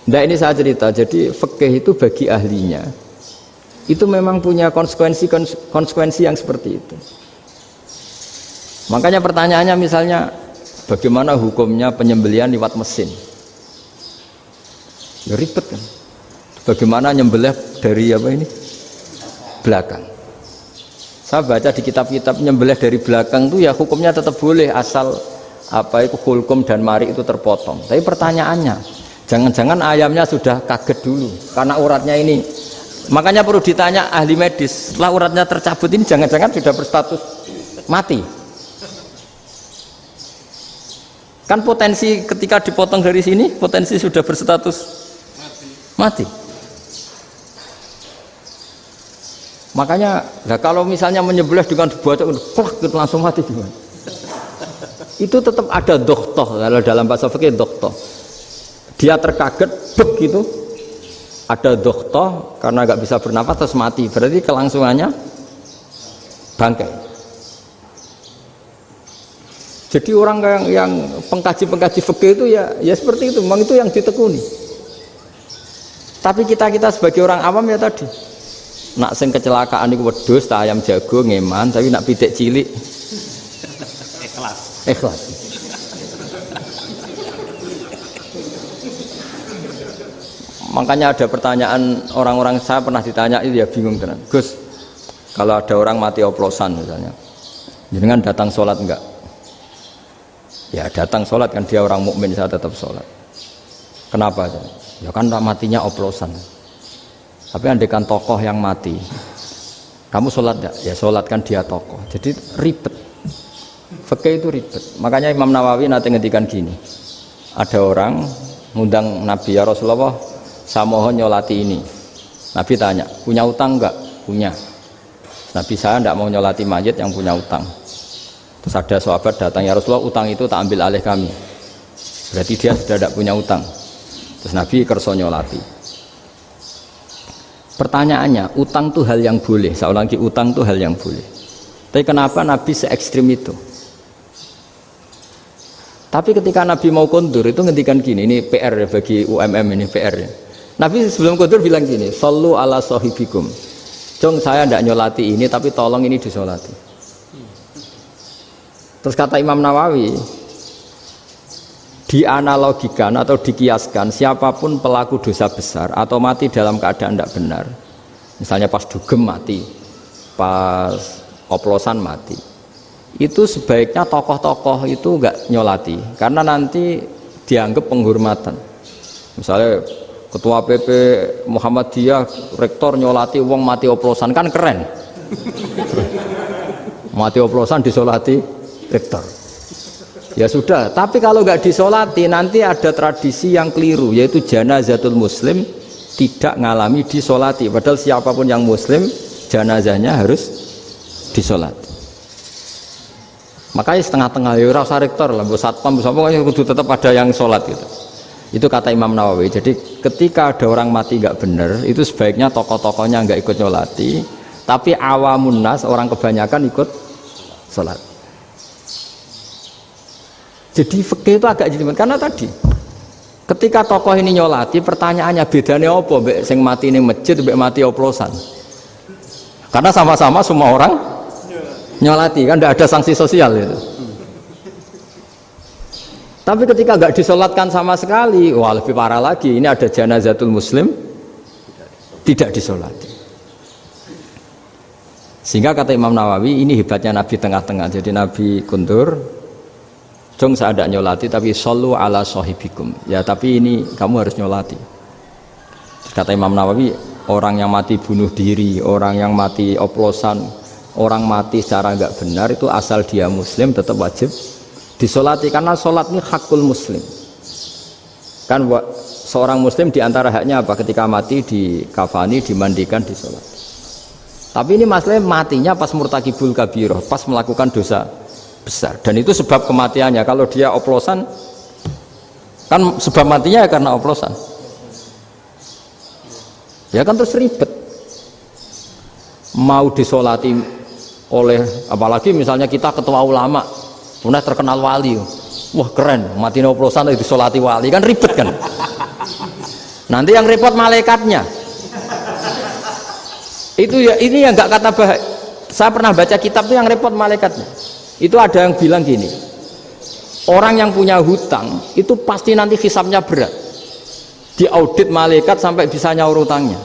Nah ini saya cerita, jadi fikih itu bagi ahlinya itu memang punya konsekuensi yang seperti itu. Makanya pertanyaannya misalnya bagaimana hukumnya penyembelihan lewat mesin? Ya ribet kan. Bagaimana nyembelih dari apa ini? Belakang. Saya baca di kitab-kitab nyembelih dari belakang itu ya hukumnya tetap boleh asal apa itu hulkum dan mari itu terpotong. Tapi pertanyaannya, jangan-jangan ayamnya sudah kaget dulu karena uratnya ini. Makanya perlu ditanya ahli medis, setelah uratnya tercabut ini jangan-jangan sudah berstatus mati. Kan potensi ketika dipotong dari sini, potensi sudah berstatus mati. Makanya, nah kalau misalnya menyembelih dengan dibaca, langsung mati gimana? Itu tetap ada dokhtoh, kalau dalam bahasa fikih dokhtoh. Dia terkaget, begitu, ada dokhtoh karena nggak bisa bernafas terus mati. Berarti kelangsungannya bangkai. Jadi orang yang pengkaji fikih itu ya seperti itu, memang itu yang ditekuni. Tapi kita sebagai orang awam ya tadi. Nak sing kecelakaan iku wedhus ta ayam jago ngeman, tapi nak pitik cilik ikhlas. Makanya ada pertanyaan orang-orang, saya pernah ditanya itu ya bingung tenan. Gus, kalau ada orang mati oplosan misalnya, jenengan datang sholat enggak? Ya datang sholat kan, dia orang mukmin, saya tetap sholat. Kenapa? Ya kan matinya oplosan. Tapi andaikan tokoh yang mati, kamu sholat enggak? Ya sholat kan dia tokoh. Jadi ribet. Fikih itu ribet. Makanya Imam Nawawi nanti ngendikan gini. Ada orang ngundang Nabi, ya Rasulullah, saya mohon nyolati ini. Nabi tanya, punya utang enggak? Punya. Nabi, saya enggak mau nyolati mayit yang punya utang. Terus ada sahabat datang, ya Rasulullah, utang itu tak ambil alih kami. Berarti dia sudah tidak punya utang. Terus Nabi kerso nyolati. Pertanyaannya, utang itu hal yang boleh. Saya ulangi, utang itu hal yang boleh. Tapi kenapa Nabi se-ekstrim itu? Tapi ketika Nabi mau kondur itu ngendikan gini, ini PR ya bagi UMM, ini PR ya. Nabi sebelum kondur bilang gini, sallu ala sahibikum. Jong, saya tidak nyolati ini, tapi tolong ini disolati. Terus kata Imam Nawawi, dianalogikan atau dikiaskan siapapun pelaku dosa besar atau mati dalam keadaan tidak benar, misalnya pas dugem mati, pas oplosan mati, itu sebaiknya tokoh-tokoh itu enggak nyolati karena nanti dianggap penghormatan. Misalnya ketua PP Muhammadiyah rektor nyolati wong mati oplosan, kan keren. Mati oplosan disolati rektor. Ya sudah, tapi kalau nggak disolati nanti ada tradisi yang keliru, yaitu janazatul muslim tidak ngalami disolati. Padahal siapapun yang muslim, janazahnya harus disolati. Makanya setengah-tengah, ya rasa rektor lah, satpam, pokoknya kudu tetap ada yang sholat gitu. Itu kata Imam Nawawi. Jadi ketika ada orang mati nggak benar, itu sebaiknya tokoh-tokohnya nggak ikut nyolati, tapi awamun nas, orang kebanyakan ikut sholat. Jadi fikih itu agak jelimet karena tadi ketika tokoh ini nyolati, pertanyaannya bedanya apa mbek sing mati ning masjid mbek mati oplosan? Karena sama-sama semua orang nyolati, kan tidak ada sanksi sosial itu. Tapi ketika nggak disolatkan sama sekali, wah lebih parah lagi. Ini ada janazatul muslim tidak disolati. Sehingga kata Imam Nawawi, ini hebatnya Nabi tengah-tengah. Jadi Nabi kundur, jong saya tidak nyolati, tapi sallu ala sahibikum. Ya tapi ini kamu harus nyolati. Kata Imam Nawawi, orang yang mati bunuh diri, orang yang mati oplosan, orang mati secara nggak benar itu asal dia muslim tetap wajib disolati, karena sholat ini hakul muslim. Kan seorang muslim diantara haknya apa? Ketika mati dikafani, dimandikan, disolati. Tapi ini masalahnya matinya pas murtakibul kabiroh, pas melakukan dosa besar, dan itu sebab kematiannya. Kalau dia oplosan, kan sebab matinya ya karena oplosan. Ya kan terus ribet. Mau disolati oleh, apalagi misalnya kita ketua ulama, punya terkenal wali, wah keren, mati oplosan itu disolati wali, kan ribet kan. Nanti yang repot malaikatnya. Itu ya, ini yang nggak kata bahaya. Saya pernah baca kitab itu yang repot malaikatnya. Itu ada yang bilang gini, orang yang punya hutang itu pasti nanti hisabnya berat. diaudit malaikat sampai bisa nyaur utangnya.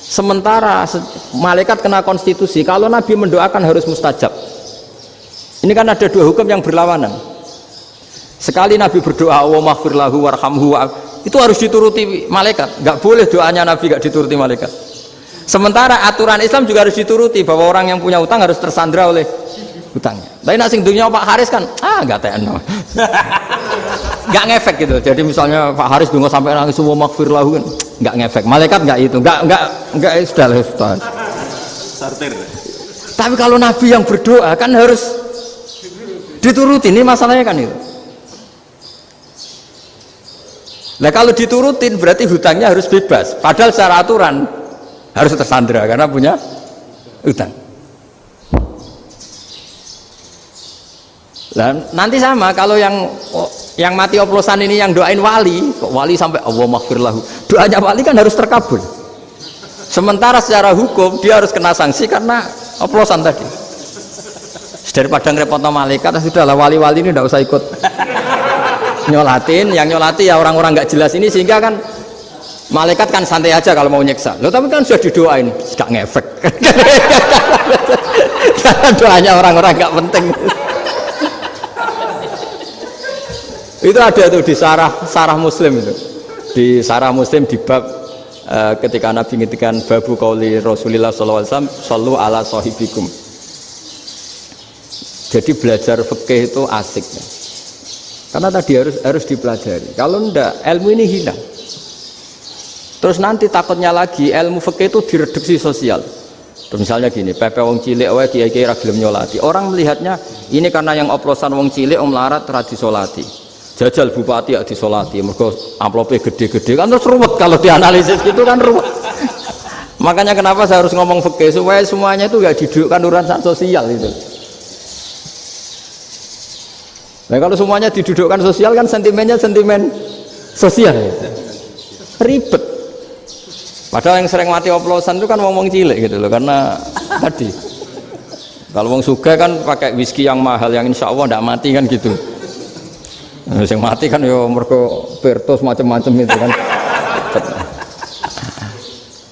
Sementara malaikat kena konstitusi, kalau Nabi mendoakan harus mustajab. Ini kan ada dua hukum yang berlawanan. Sekali Nabi berdoa, wa maghfir lahu warhamhu, itu harus dituruti malaikat. Nggak boleh doanya Nabi nggak dituruti malaikat. Sementara aturan Islam juga harus dituruti, bahwa orang yang punya utang harus tersandra oleh utangnya. Tapi nak sing dunia Pak Haris kan, nggak TNO. Nggak ngefek gitu. Jadi misalnya Pak Haris dungo sampai nangis wa maghfir lahu kan, nggak ngefek. Malaikat nggak itu, nggak sudah. Sartir. Tapi kalau Nabi yang berdoa kan harus dituruti. Ini masalahnya kan itu. Nah kalau diturutin berarti hutangnya harus bebas. Padahal secara aturan harus tersandra karena punya hutang. Nah, nanti sama kalau yang mati oplosan ini yang doain wali, kok wali sampai Allah maghfir lahu. Doanya wali kan harus terkabul. Sementara secara hukum dia harus kena sanksi karena oplosan tadi. Daripada ngerepotno malaikat, sudahlah wali-wali ini tidak usah ikut nyolatin. Yang nyolati ya orang-orang nggak jelas ini, sehingga kan malaikat kan santai aja kalau mau nyeksa. Loh tapi kan sudah didoain, nggak ngefek. Karena doanya orang-orang nggak penting. Itu ada tuh di sarah Muslim itu. Di sarah Muslim di bab ketika Nabi ngintikan babu qauli Rasulullah sallallahu alaihi wasallam sallu ala sahibikum. Jadi belajar fikih itu asik ya. Karena tadi harus dipelajari. Kalau enggak ilmu ini hilang. Terus nanti takutnya lagi ilmu fikih itu direduksi sosial. Misalnya gini, pepe wong cilik wae kiai-kiai ra gelem nyolati. Orang melihatnya ini karena yang oplosan wong cilik om larat ra disolati. Jajal bupati ya disolati, mergo amplopnya gede-gede kan terus ruwet kalau dianalisis gitu kan ruwet. Makanya kenapa saya harus ngomong fikih supaya semuanya itu enggak didudukkan urusan sosial itu. Nah kalau semuanya didudukkan sosial kan sentimennya sentimen sosial. Ribet. Padahal yang sering mati oplosan itu kan ngomong cilik gitu loh, karena tadi kalau wong sugih kan pakai whisky yang mahal yang insya Allah tidak mati kan gitu. Yang mati kan yo mergo Bertos macam-macam itu kan.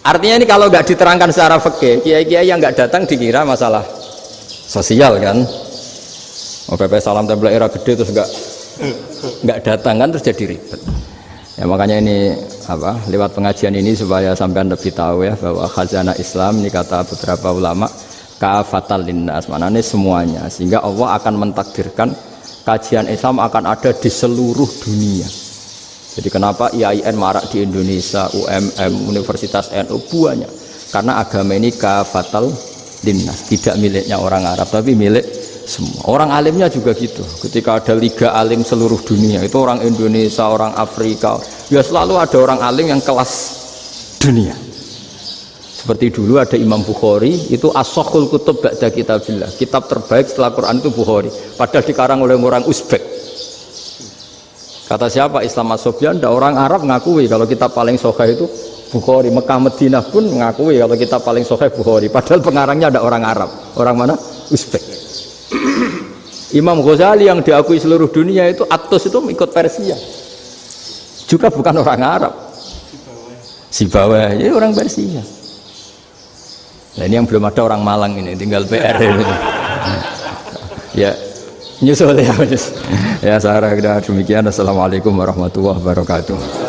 Artinya ini kalau nggak diterangkan secara fikih, kiai-kiai yang nggak datang dikira masalah sosial kan. PP salam tempel era gede terus nggak datang kan terus jadi ribet. Ya makanya ini apa lewat pengajian ini supaya sampean lebih tahu ya bahwa khazanah Islam ini kata beberapa ulama kafatal linnas, maknanya semuanya, sehingga Allah akan mentakdirkan kajian Islam akan ada di seluruh dunia. Jadi kenapa IAIN marak di Indonesia, UMM, Universitas NU banyak, karena agama ini kafatal linnas, tidak miliknya orang Arab tapi milik semua. Orang alimnya juga gitu. Ketika ada liga alim seluruh dunia, itu orang Indonesia, orang Afrika, ya selalu ada orang alim yang kelas dunia. Seperti dulu ada Imam Bukhari, itu as-sakhul kutub ba'da kitabillah, kitab terbaik setelah Quran itu Bukhari, padahal dikarang oleh orang Uzbek. Kata siapa? Islam As-Sobyan, ada orang Arab ngakui kalau kitab paling sahih itu Bukhari. Mekah Madinah pun mengakui kalau kitab paling sahih Bukhari, padahal pengarangnya ada orang Arab. Orang mana? Uzbek. Imam Ghazali yang diakui seluruh dunia itu Atus itu ikut Persia, juga bukan orang Arab. Sibawayh, jadi orang Persia. Nah ini yang belum ada orang Malang ini, tinggal PR ini. Ya nyusul ya. Ya saya kira demikian. Assalamualaikum warahmatullahi wabarakatuh.